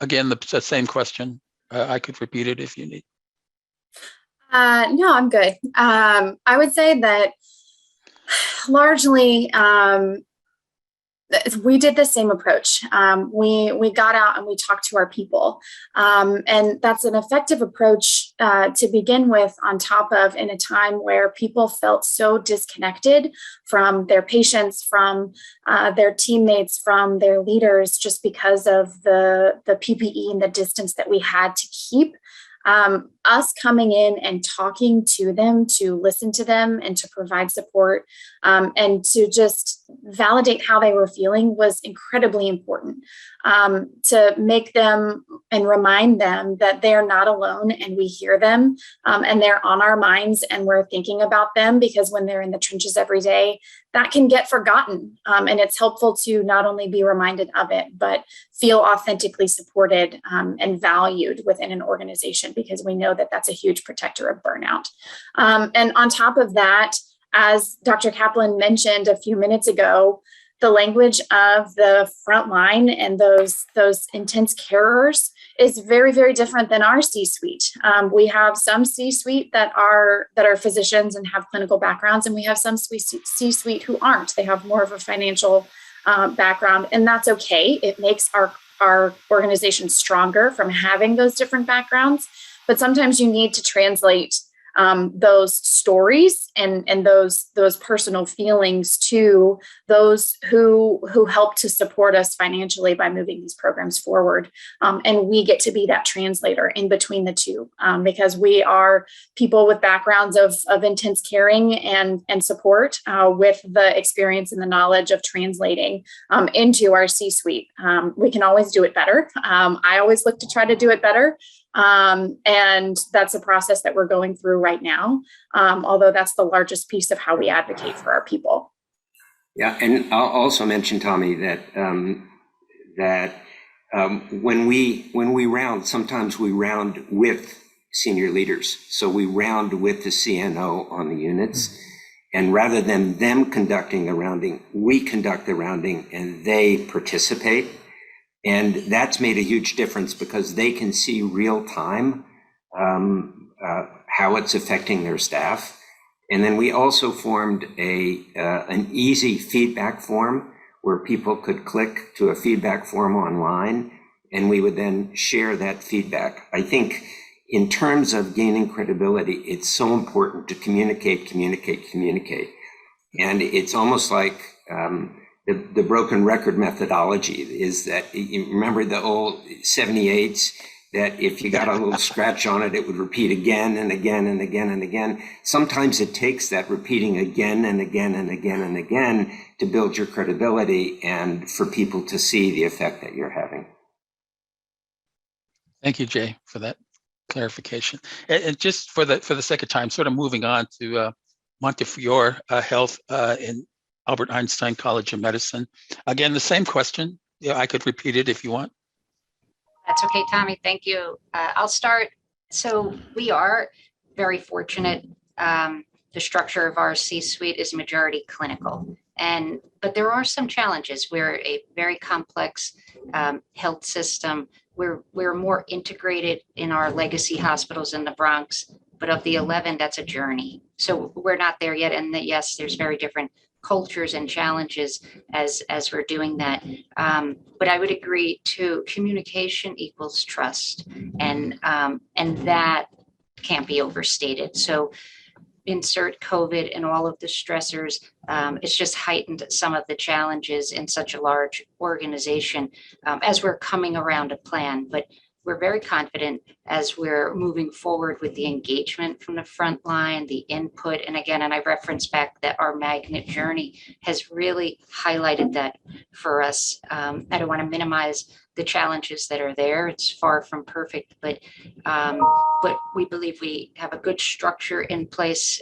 Again, the same question. I could repeat it if you need. No, I'm good. I would say that largely we did the same approach. We got out and we talked to our people. And that's an effective approach to begin with, on top of in a time where people felt so disconnected from their patients, from their teammates, from their leaders, just because of the PPE and the distance that we had to keep. Us coming in and talking to them, to listen to them and to provide support, and to just validate how they were feeling was incredibly important, to make them and remind them that they're not alone and we hear them, and they're on our minds and we're thinking about them, because when they're in the trenches every day, that can get forgotten. And it's helpful to not only be reminded of it, but feel authentically supported and valued within an organization, because we know that that's a huge protector of burnout. And on top of that, as Dr. Kaplan mentioned a few minutes ago, the language of the front line and those intense carers is very, very different than our C-suite. We have some C-suite that are physicians and have clinical backgrounds, and we have some C-suite who aren't. They have more of a financial background, and that's okay. It makes our organization stronger from having those different backgrounds. But sometimes you need to translate those stories and those personal feelings to those who help to support us financially by moving these programs forward. And we get to be that translator in between the two, because we are people with backgrounds of intense caring and support, with the experience and the knowledge of translating into our C-suite. We can always do it better. I always look to try to do it better. And that's a process that we're going through right now, although that's the largest piece of how we advocate for our people. Yeah, and I'll also mention, Tommy, that when we round, sometimes we round with senior leaders. So we round with the CNO on the units, and rather than them conducting the rounding, we conduct the rounding and they participate. And that's made a huge difference, because they can see real time how it's affecting their staff. And then we also formed an easy feedback form where people could click to a feedback form online, and we would then share that feedback. I think in terms of gaining credibility, it's so important to communicate. And it's almost like the broken record methodology is that, you remember the old 78s, that if you got a little scratch on it, it would repeat again and again and again and again. Sometimes it takes that repeating again and again and again and again to build your credibility and for people to see the effect that you're having. Thank you, Jay, for that clarification. And just for the sake of time, sort of moving on to Montefiore Health in Albert Einstein College of Medicine. Again, the same question. Yeah, I could repeat it if you want. That's okay, Tommy. Thank you. I'll start. So we are very fortunate. The structure of our C-suite is majority clinical, but there are some challenges. We're a very complex health system. We're more integrated in our legacy hospitals in the Bronx, but of the 11, that's a journey. So we're not there yet. And yes, there's very different cultures and challenges as we're doing that. But I would agree too, communication equals trust, and that can't be overstated. So insert COVID and all of the stressors, it's just heightened some of the challenges in such a large organization as we're coming around a plan. But we're very confident as we're moving forward with the engagement from the front line, the input. And again, and I reference back that our magnet journey has really highlighted that for us. I don't want to minimize the challenges that are there. It's far from perfect, but we believe we have a good structure in place,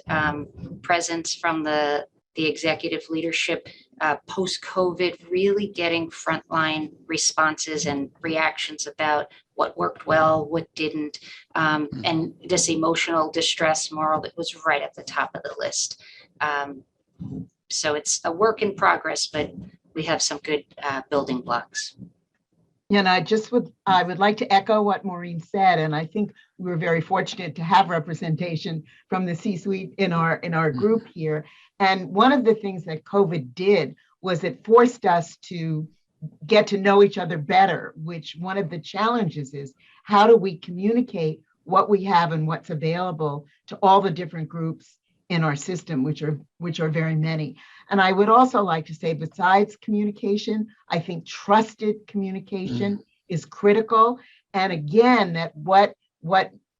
presence from the executive leadership, post-COVID, really getting frontline responses and reactions about what worked well, what didn't, and this emotional distress moral that was right at the top of the list. So it's a work in progress, but we have some good building blocks. Yeah, and I would like to echo what Maureen said, and I think we were very fortunate to have representation from the C-suite in our group here. And one of the things that COVID did was it forced us to get to know each other better, which one of the challenges is, how do we communicate what we have and what's available to all the different groups in our system, which are very many. And I would also like to say, besides communication, I think trusted communication is critical. And again, that what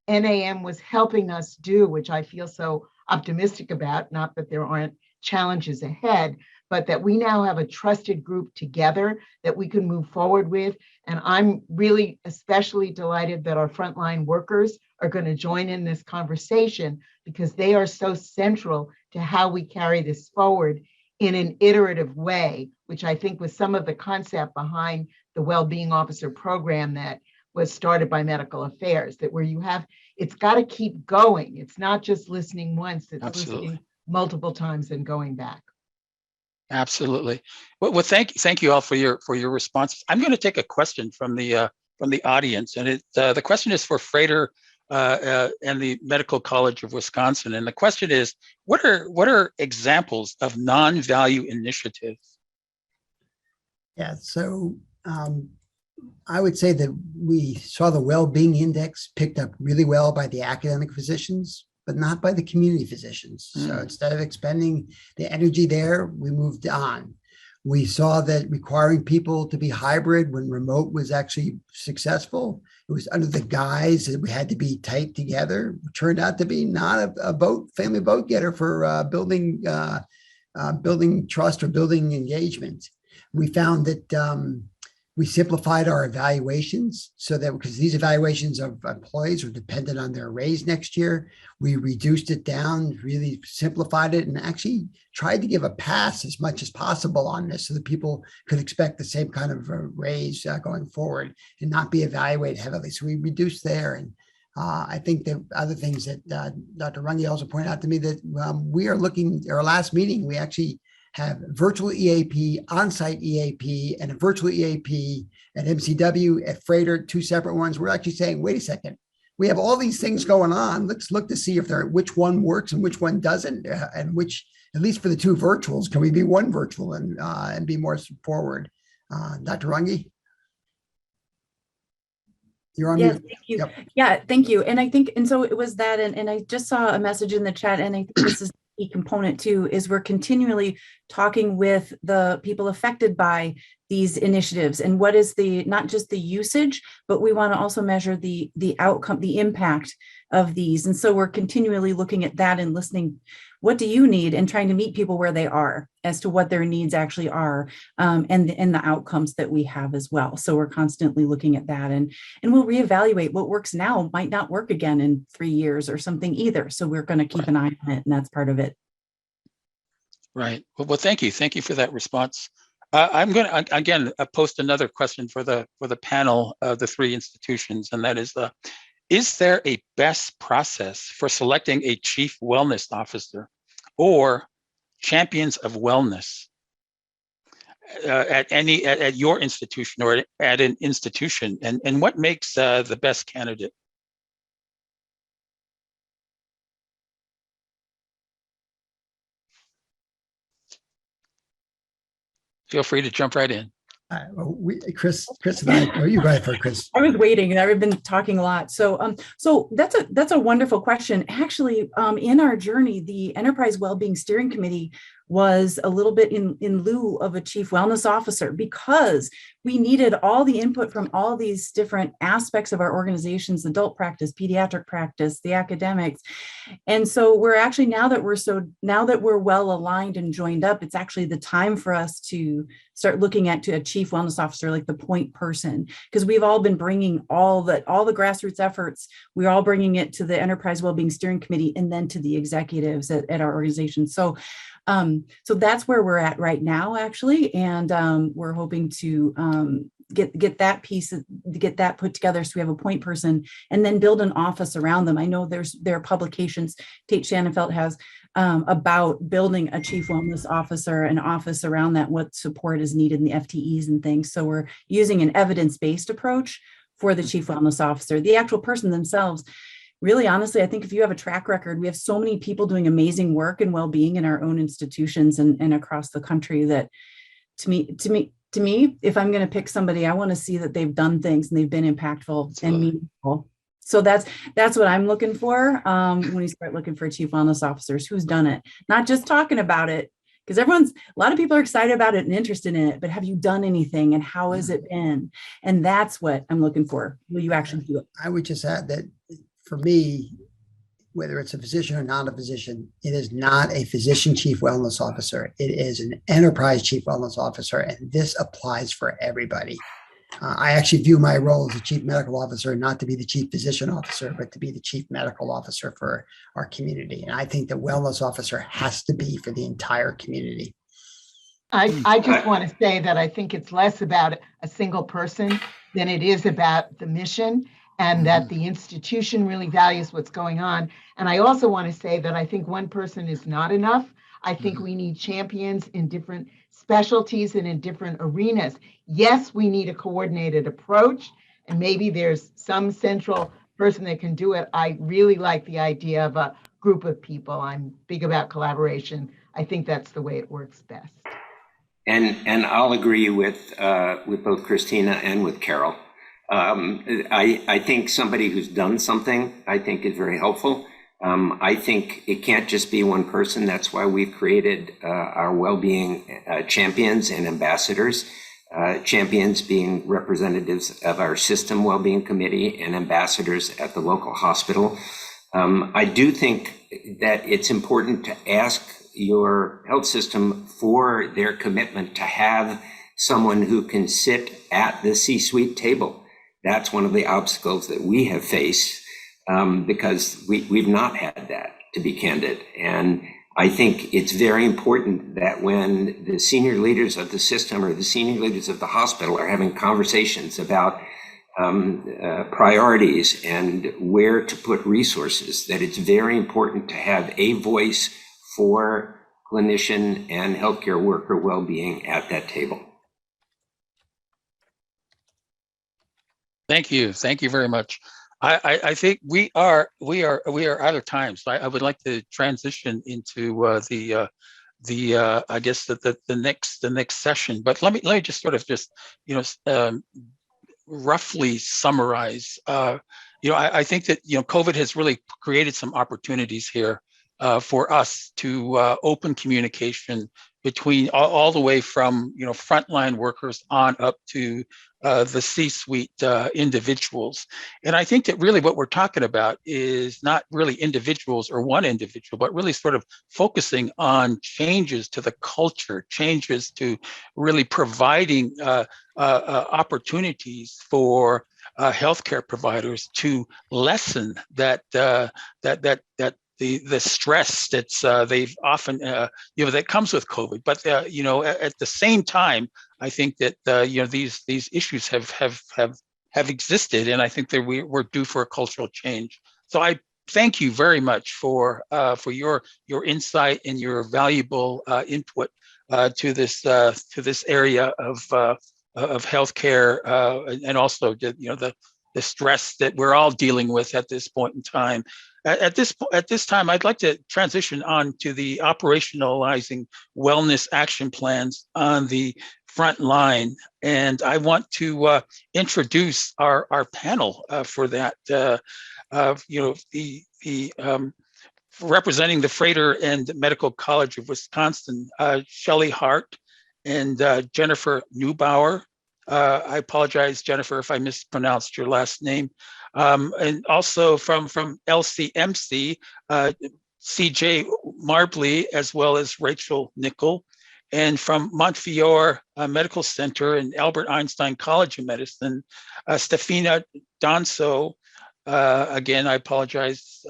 NAM was helping us do, which I feel so optimistic about, not that there aren't challenges ahead, but that we now have a trusted group together that we can move forward with. And I'm really especially delighted that our frontline workers are going to join in this conversation, because they are so central to how we carry this forward in an iterative way, which I think was some of the concept behind the Wellbeing Officer program that was started by Medical Affairs, that where you have, it's got to keep going. It's not just listening once, it's Absolutely. listening multiple times and going back. Absolutely. Well, thank you all for your responses. I'm going to take a question from the audience, and the question is for Frater and the Medical College of Wisconsin. And the question is, what are examples of non-value initiatives? Yeah, so I would say that we saw the well-being index picked up really well by the academic physicians, but not by the community physicians. So instead of expending the energy there, we moved on. We saw that requiring people to be hybrid when remote was actually successful. It was under the guise that we had to be tight together. It turned out to be not a family vote getter for building trust or building engagement. We found that we simplified our evaluations so that, because these evaluations of employees are dependent on their raise next year, we reduced it down, really simplified it, and actually tried to give a pass as much as possible on this so that people could expect the same kind of raise going forward and not be evaluated heavily. So we reduced there. And I think the other things that Dr. Runge also pointed out to me that we are looking, our last meeting, we actually have virtual EAP, on-site EAP, and a virtual EAP at MCW, at Frater, two separate ones. We're actually saying, wait a second, we have all these things going on. Let's look to see if which one works and which one doesn't, and at least for the two virtuals, can we be one virtual and be more forward? Dr. Runge? You're on Yes, mute. thank you. Yep. Yeah, thank you. And I think, and so it was that, and I just saw a message in the chat, and I think this is a key component too, is we're continually talking with the people affected by these initiatives and what is the, not just the usage, but we want to also measure the outcome, the impact of these. And so we're continually looking at that and listening, what do you need, and trying to meet people where they are as to what their needs actually are, and the outcomes that we have as well. So we're constantly looking at that, and we'll reevaluate what works now might not work again in 3 years or something either. So we're going to keep an eye on it, and that's part of it. Right. Well, thank you. Thank you for that response. I'm going to, again, post another question for the panel of the 3 institutions, and that is there a best process for selecting a chief wellness officer or champions of wellness at your institution or at an institution, and what makes the best candidate? Feel free to jump right in. Chris and I, oh, you go ahead for Chris. I was waiting, and I've been talking a lot. So, so that's a wonderful question. Actually, in our journey, the Enterprise Wellbeing Steering Committee was a little bit in lieu of a chief wellness officer, because we needed all the input from all these different aspects of our organizations, adult practice, pediatric practice, the academics. And so we're actually, now that we're well aligned and joined up, it's actually the time for us to start looking at to a chief wellness officer, like the point person, because we've all been bringing all the grassroots efforts, we're all bringing it to the Enterprise Wellbeing Steering Committee and then to the executives at our organization. So so that's where we're at right now, actually, and we're hoping to get that piece, get that put together, so we have a point person, and then build an office around them. I know there are publications Tate Shannenfeld has about building a chief wellness officer, an office around that, what support is needed in the FTEs and things. So we're using an evidence-based approach for the chief wellness officer. The actual person themselves, really, honestly, I think if you have a track record, we have so many people doing amazing work and well-being in our own institutions and across the country that to me, if I'm going to pick somebody, I want to see that they've done things and they've been impactful and meaningful. So that's what I'm looking for when we start looking for chief wellness officers, who's done it, not just talking about it, because a lot of people are excited about it and interested in it, but have you done anything, and how has it been? And that's what I'm looking for. Will you actually do it? I would just add that for me, whether it's a physician or not a physician, it is not a physician chief wellness officer. It is an enterprise chief wellness officer, and this applies for everybody. I actually view my role as a chief medical officer not to be the chief physician officer, but to be the chief medical officer for our community. And I think the wellness officer has to be for the entire community. I just want to say that I think it's less about a single person than it is about the mission, and that the institution really values what's going on. And I also want to say that I think one person is not enough. I think we need champions in different specialties and in different arenas. Yes, we need a coordinated approach, and maybe there's some central person that can do it. I really like the idea of a group of people. I'm big about collaboration. I think that's the way it works best. And I'll agree with both Christina and with Carol. I think somebody who's done something, I think, is very helpful. I think it can't just be one person. That's why we've created our well-being champions and ambassadors. Champions being representatives of our system well-being committee and ambassadors at the local hospital. I do think that it's important to ask your health system for their commitment to have someone who can sit at the C-suite table. That's one of the obstacles that we have faced because we've not had that, to be candid. And I think it's very important that when the senior leaders of the system or the senior leaders of the hospital are having conversations about priorities and where to put resources, that it's very important to have a voice for clinician and healthcare worker well-being at that table. Thank you. Thank you very much. I think we are out of time. So I would like to transition into I guess the next session. But let me just sort of just roughly summarize. I think that COVID has really created some opportunities here for us to open communication between all the way from frontline workers on up to the C-suite individuals. And I think that really what we're talking about is not really individuals or one individual, but really sort of focusing on changes to the culture, changes to really providing opportunities for healthcare providers to lessen that the stress that's they've often that comes with COVID. But at the same time, I think that these issues have existed, and I think that we're due for a cultural change. So I thank you very much for your insight and your valuable input to this area of healthcare and also the stress that we're all dealing with at this point in time. At this time, I'd like to transition on to the operationalizing wellness action plans on the front line, and I want to introduce our panel for that. Representing the Frater and Medical College of Wisconsin, Shelley Hart and Jennifer Neubauer. I apologize, Jennifer, if I mispronounced your last name. And also from LCMC, CJ Marbley, as well as Rachel Nickel. And from Montefiore Medical Center and Albert Einstein College of Medicine, Stefina Donso. Again, I apologize,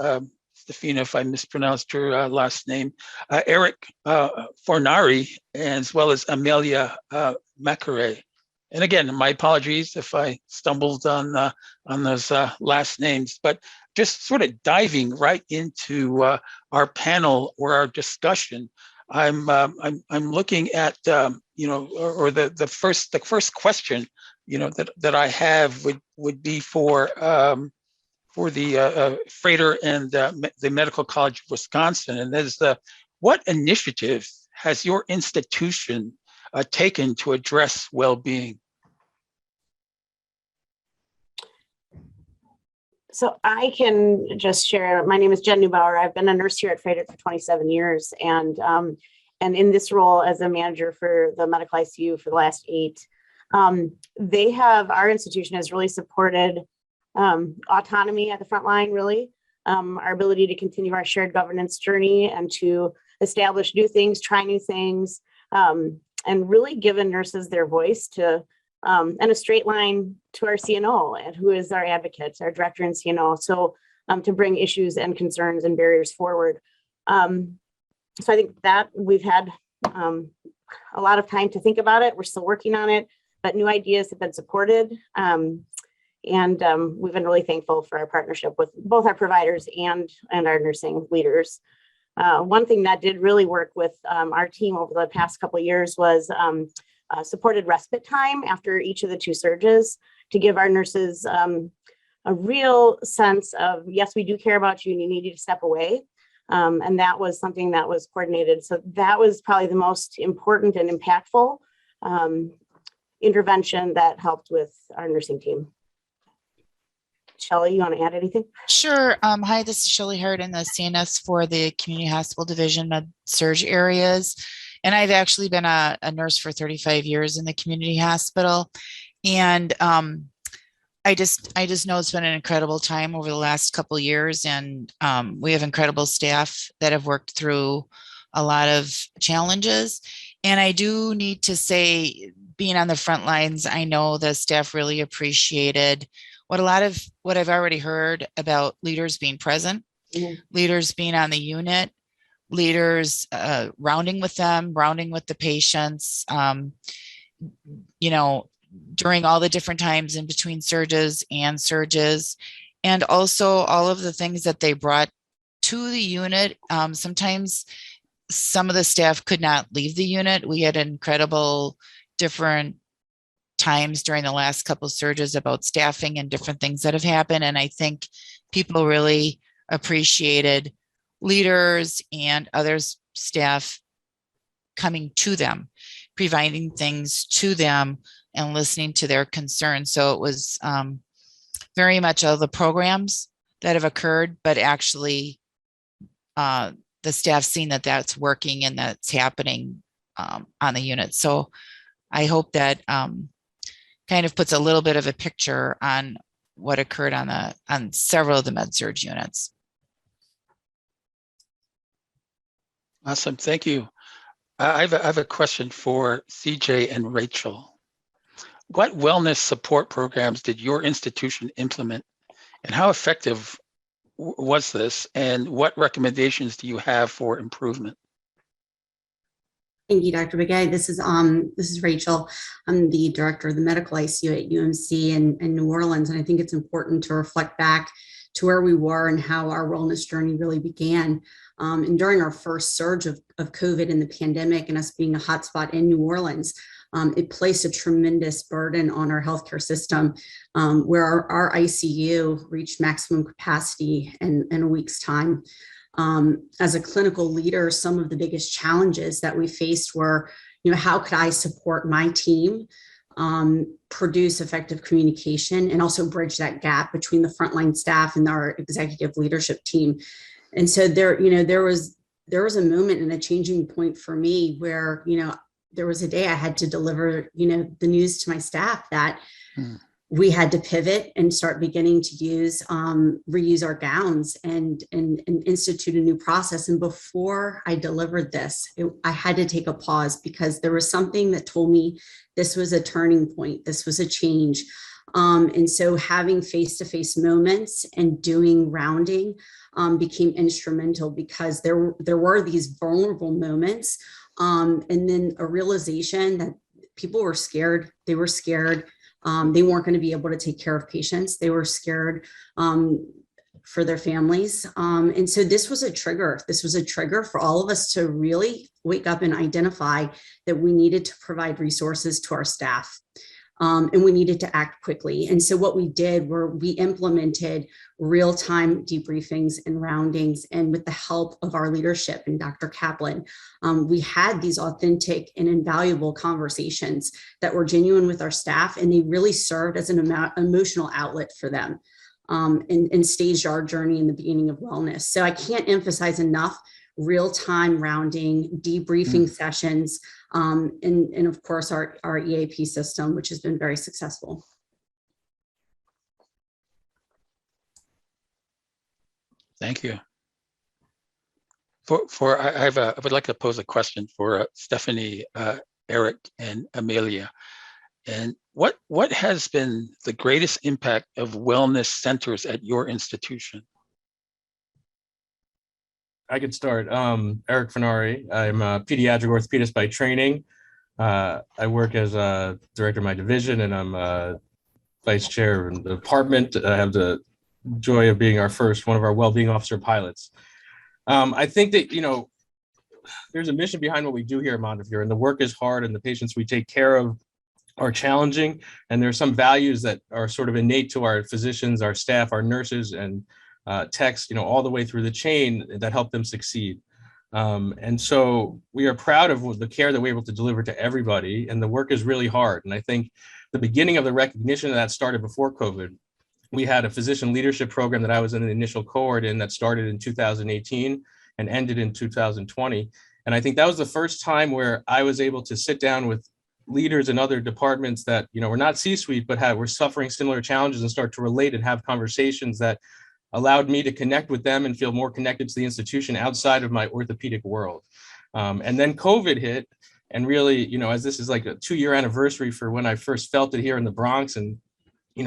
Stefina, if I mispronounced your last name. Eric Fornari, as well as Amelia Macare. And again, my apologies if I stumbled on those last names, but just sort of diving right into our panel or our discussion. I'm looking at the first question that I have would be for the Frater and the Medical College of Wisconsin, and that is what initiative has your institution taken to address well-being? So I can just share. My name is Jen Neubauer. I've been a nurse here at Frater for 27 years, and in this role as a manager for the medical ICU for the last 8. Our institution has really supported autonomy at the front line, really, our ability to continue our shared governance journey and to establish new things, try new things, and really given nurses their voice to and a straight line to our CNO, and who is our advocate, our director in CNO. So to bring issues and concerns and barriers forward. So I think that we've had a lot of time to think about it. We're still working on it, but new ideas have been supported. And we've been really thankful for our partnership with both our providers and our nursing leaders. One thing that did really work with our team over the past couple of years was supported respite time after each of the 2 surges to give our nurses a real sense of, yes, we do care about you and you need to step away. And that was something that was coordinated. So that was probably the most important and impactful intervention that helped with our nursing team. Shelley, you want to add anything? Sure. Hi, this is Shelley Hart in the CNS for the Community Hospital Division of Surge Areas. And I've actually been a nurse for 35 years in the community hospital. And I just know it's been an incredible time over the last couple of years. And we have incredible staff that have worked through a lot of challenges. And I do need to say, being on the front lines, I know the staff really appreciated what I've already heard about leaders being present, leaders being on the unit, leaders rounding with the patients, during all the different times in between surges, and also all of the things that they brought to the unit. Sometimes some of the staff could not leave the unit. We had incredible different times during the last couple of surges about staffing and different things that have happened. And I think people really appreciated leaders and other staff coming to them, providing things to them and listening to their concerns. So it was very much of the programs that have occurred, but actually the staff seeing that that's working and that's happening on the unit. So I hope that kind of puts a little bit of a picture on what occurred on several of the med-surg units. Awesome, thank you. I have a question for CJ and Rachel. What wellness support programs did your institution implement, and how effective was this? And what recommendations do you have for improvement? Thank you, Dr. Begay. This is Rachel. I'm the director of the medical ICU at UMC in New Orleans, and I think it's important to reflect back to where we were and how our wellness journey really began. And during our first surge of COVID in the pandemic and us being a hotspot in New Orleans, it placed a tremendous burden on our healthcare system, where our ICU reached maximum capacity in a week's time. As a clinical leader, some of the biggest challenges that we faced were, how could I support my team, produce effective communication, and also bridge that gap between the frontline staff and our executive leadership team. And so there was a moment and a changing point for me where, there was a day I had to deliver, the news to my staff that we had to pivot and start beginning to reuse our gowns and institute a new process. And before I delivered this, I had to take a pause because there was something that told me this was a turning point. This was a change. And so having face-to-face moments and doing rounding became instrumental, because there were these vulnerable moments, and then a realization that people were scared. They were scared. They weren't going to be able to take care of patients. They were scared for their families. And so this was a trigger. This was a trigger for all of us to really wake up and identify that we needed to provide resources to our staff. And we needed to act quickly. And so what we did were we implemented real-time debriefings and roundings. And with the help of our leadership and Dr. Kaplan, we had these authentic and invaluable conversations that were genuine with our staff, and they really served as an emotional outlet for them, and staged our journey in the beginning of wellness. So I can't emphasize enough real-time rounding, debriefing sessions, and of course our EAP system, which has been very successful. Thank you. I would like to pose a question for Stephanie, Eric, and Amelia. And what has been the greatest impact of wellness centers at your institution? I could start. Eric Fenari. I'm a pediatric orthopedist by training. I work as a director of my division, and I'm vice chair of the department. I have the joy of being one of our well-being officer pilots. I think that, there's a mission behind what we do here at Montefiore, and the work is hard, and the patients we take care of are challenging. And there are some values that are sort of innate to our physicians, our staff, our nurses, and techs, all the way through the chain that help them succeed. And so we are proud of the care that we're able to deliver to everybody, and the work is really hard. And I think the beginning of the recognition of that started before COVID. We had a physician leadership program that I was in the initial cohort in that started in 2018 and ended in 2020. And I think that was the first time where I was able to sit down with leaders in other departments that, were not C-suite, but were suffering similar challenges, and start to relate and have conversations that allowed me to connect with them and feel more connected to the institution outside of my orthopedic world. And then COVID hit, and really, as this is like a 2-year anniversary for when I first felt it here in the Bronx, and,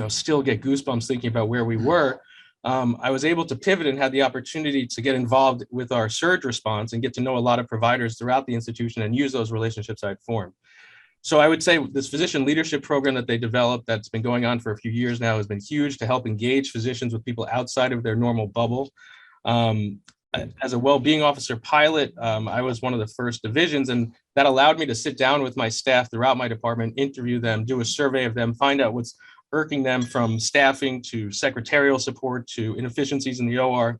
still get goosebumps thinking about where we were, I was able to pivot and had the opportunity to get involved with our surge response and get to know a lot of providers throughout the institution and use those relationships I'd formed. So I would say this physician leadership program that they developed, that's been going on for a few years now, has been huge to help engage physicians with people outside of their normal bubble. As a well-being officer pilot, I was one of the first divisions, and that allowed me to sit down with my staff throughout my department, interview them, do a survey of them, find out what's irking them, from staffing to secretarial support to inefficiencies in the OR,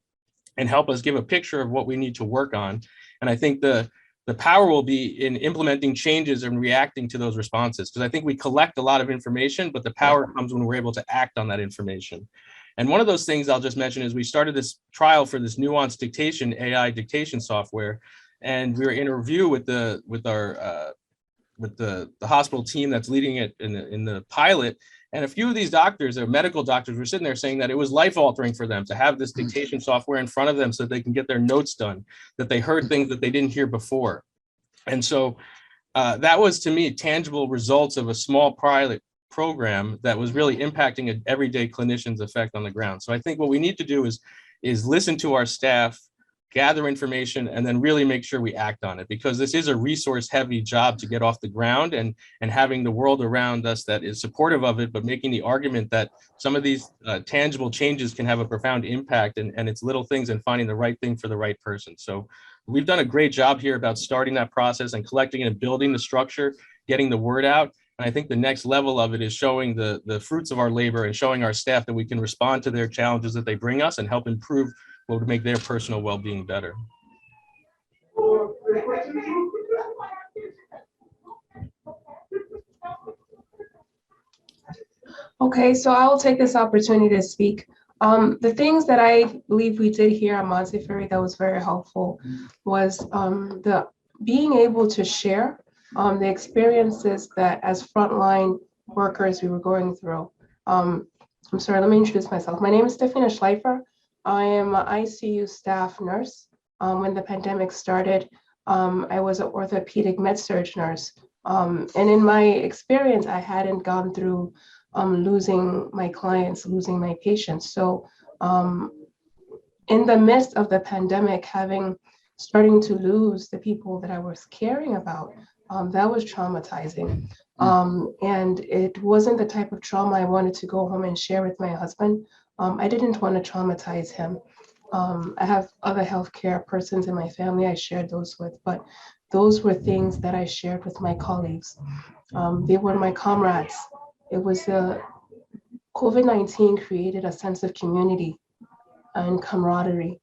and help us give a picture of what we need to work on. And I think the the power will be in implementing changes and reacting to those responses. Because I think we collect a lot of information, but the power comes when we're able to act on that information. And one of those things I'll just mention is we started this trial for this nuanced dictation, AI dictation software. And we were in a review with the hospital team that's leading it in the pilot. And a few of these doctors, or medical doctors, were sitting there saying that it was life altering for them to have this dictation software in front of them so that they can get their notes done, that they heard things that they didn't hear before. And so that was, to me, tangible results of a small pilot program that was really impacting an everyday clinician's effect on the ground. So I think what we need to do is listen to our staff, gather information, and then really make sure we act on it, because this is a resource heavy job to get off the ground, and having the world around us that is supportive of it, but making the argument that some of these tangible changes can have a profound impact, and it's little things and finding the right thing for the right person. So we've done a great job here about starting that process and collecting and building the structure, getting the word out. And I think the next level of it is showing the fruits of our labor and showing our staff that we can respond to their challenges that they bring us and help improve what would make their personal well-being better. Okay, so I will take this opportunity to speak. The things that I believe we did here at Montefiore that was very helpful was the being able to share the experiences that as frontline workers we were going through. I'm sorry, let me introduce myself. My name is Stephanie Schleifer. I am an ICU staff nurse. When the pandemic started, I was an orthopedic med-surg nurse. And in my experience, I hadn't gone through losing my clients, losing my patients. So in the midst of the pandemic, starting to lose the people that I was caring about, that was traumatizing. And it wasn't the type of trauma I wanted to go home and share with my husband. I didn't want to traumatize him. I have other healthcare persons in my family I shared those with, but those were things that I shared with my colleagues. They were my comrades. It was COVID-19 created a sense of community and camaraderie.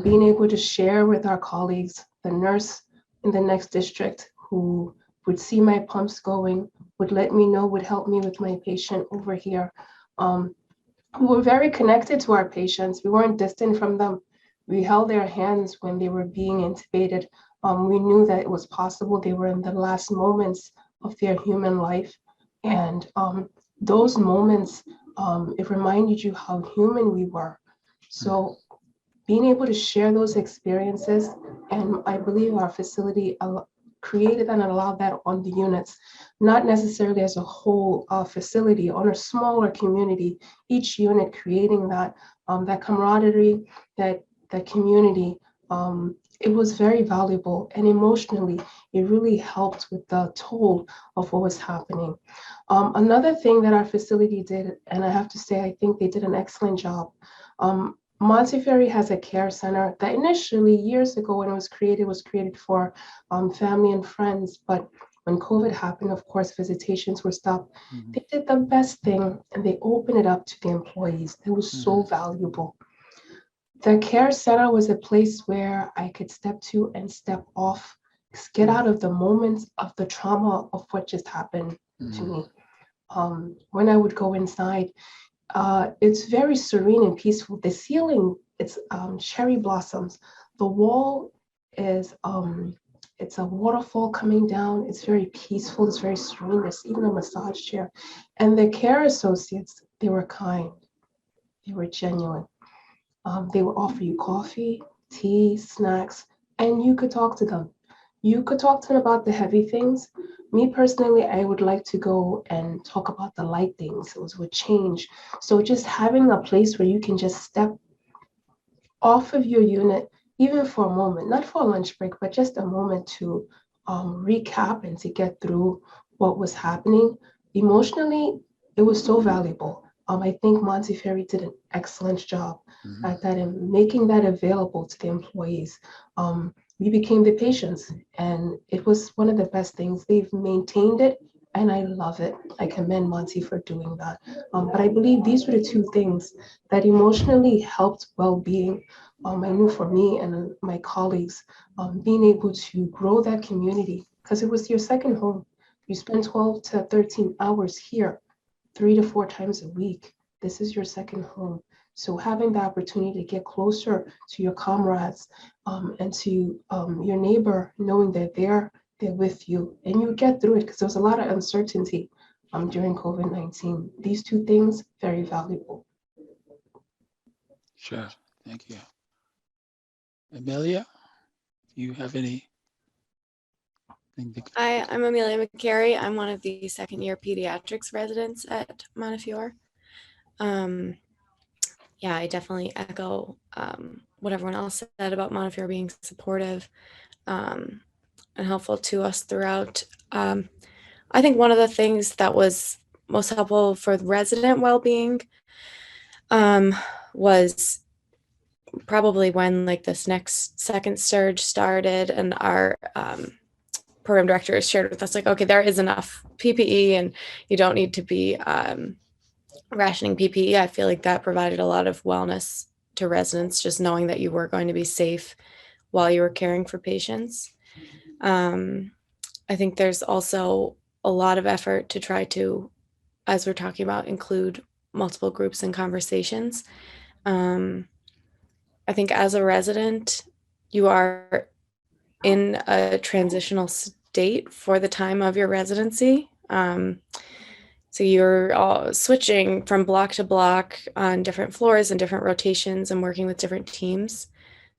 Being able to share with our colleagues, the nurse in the next district who would see my pumps going, would let me know, would help me with my patient over here. We were very connected to our patients. We weren't distant from them. We held their hands when they were being intubated. We knew that it was possible. They were in the last moments of their human life. And those moments, it reminded you how human we were. So being able to share those experiences, and I believe our facility created and allowed that on the units, not necessarily as a whole facility, on a smaller community, each unit creating that camaraderie, that community. It was very valuable, and emotionally, it really helped with the toll of what was happening. Another thing that our facility did, and I have to say, I think they did an excellent job. Montefiore has a care center that initially, years ago when it was created for family and friends. But when COVID happened, of course, visitations were stopped. They did the best thing, and they opened it up to the employees. It was so valuable. The care center was a place where I could step to and step off, get out of the moments of the trauma of what just happened to me. When I would go inside, it's very serene and peaceful. The ceiling, it's cherry blossoms. The wall is, it's a waterfall coming down. It's very peaceful. It's very serene. There's even a massage chair. And the care associates, they were kind. They were genuine. They would offer you coffee, tea, snacks, and you could talk to them. You could talk to them about the heavy things. Me personally, I would like to go and talk about the light things. It would change. So just having a place where you can just step off of your unit, even for a moment, not for a lunch break, but just a moment to recap and to get through what was happening. Emotionally, it was so valuable. I think Montefiore did an excellent job at that and making that available to the employees. We became the patients, and it was one of the best things. They've maintained it and I love it. I commend Monty for doing that. But I believe these were the two things that emotionally helped well-being. I knew for me and my colleagues, being able to grow that community, because it was your second home. You spend 12 to 13 hours here, 3 to 4 times a week. This is your second home. So having the opportunity to get closer to your comrades and to your neighbor, knowing that they're with you and you get through it, because there was a lot of uncertainty during COVID-19. These two things, very valuable. Sure. Thank you. Amelia, do you have any? Hi, I'm Amelia McCary. I'm one of the second year pediatrics residents at Montefiore. Yeah, I definitely echo what everyone else said about Montefiore being supportive and helpful to us throughout. I think one of the things that was most helpful for resident well-being was probably when like this next second surge started, and our program director shared with us like, okay, there is enough PPE and you don't need to be rationing PPE. I feel like that provided a lot of wellness to residents, just knowing that you were going to be safe while you were caring for patients. I think there's also a lot of effort to try to, as we're talking about, include multiple groups in conversations. I think as a resident, you are in a transitional state for the time of your residency. So you're all switching from block to block on different floors and different rotations and working with different teams.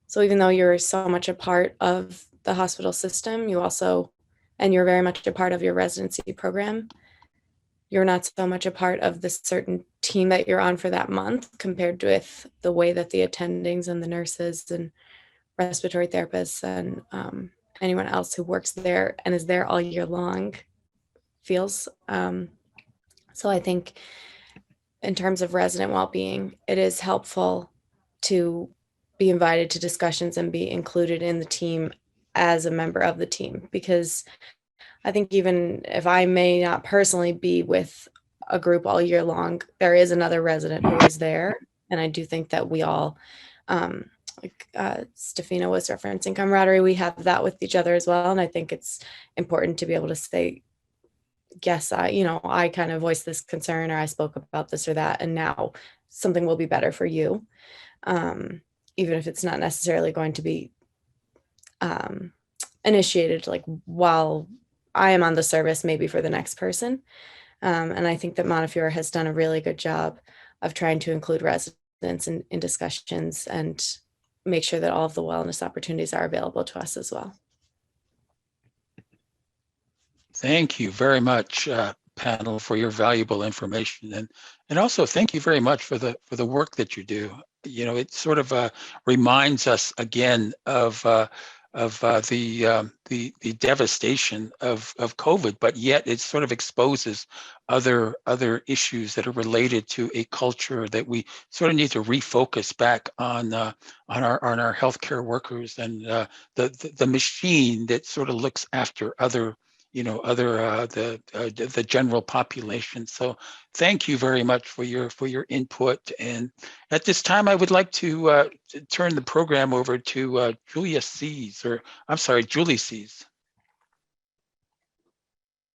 So even though you're so much a part of the hospital system, you also, and you're very much a part of your residency program, you're not so much a part of the certain team that you're on for that month compared with the way that the attendings and the nurses and respiratory therapists and anyone else who works there and is there all year long feels. So I think in terms of resident well-being, it is helpful to be invited to discussions and be included in the team as a member of the team, because I think even if I may not personally be with a group all year long, there is another resident who is there. And I do think that we all, like Stefina was referencing camaraderie, we have that with each other as well. And I think it's important to be able to say, yes, I kind of voiced this concern, or I spoke about this or that, and now something will be better for you. Even if it's not necessarily going to be initiated like while I am on the service, maybe for the next person. And I think that Montefiore has done a really good job of trying to include residents in discussions and make sure that all of the wellness opportunities are available to us as well. Thank you very much, panel, for your valuable information, and also thank you very much for the work that you do. You know, it sort of reminds us again of the devastation of COVID, but yet it sort of exposes other issues that are related to a culture that we sort of need to refocus back on our healthcare workers and the machine that sort of looks after the general population. So thank you very much for your input. And at this time, I would like to turn the program over to Julie Sees.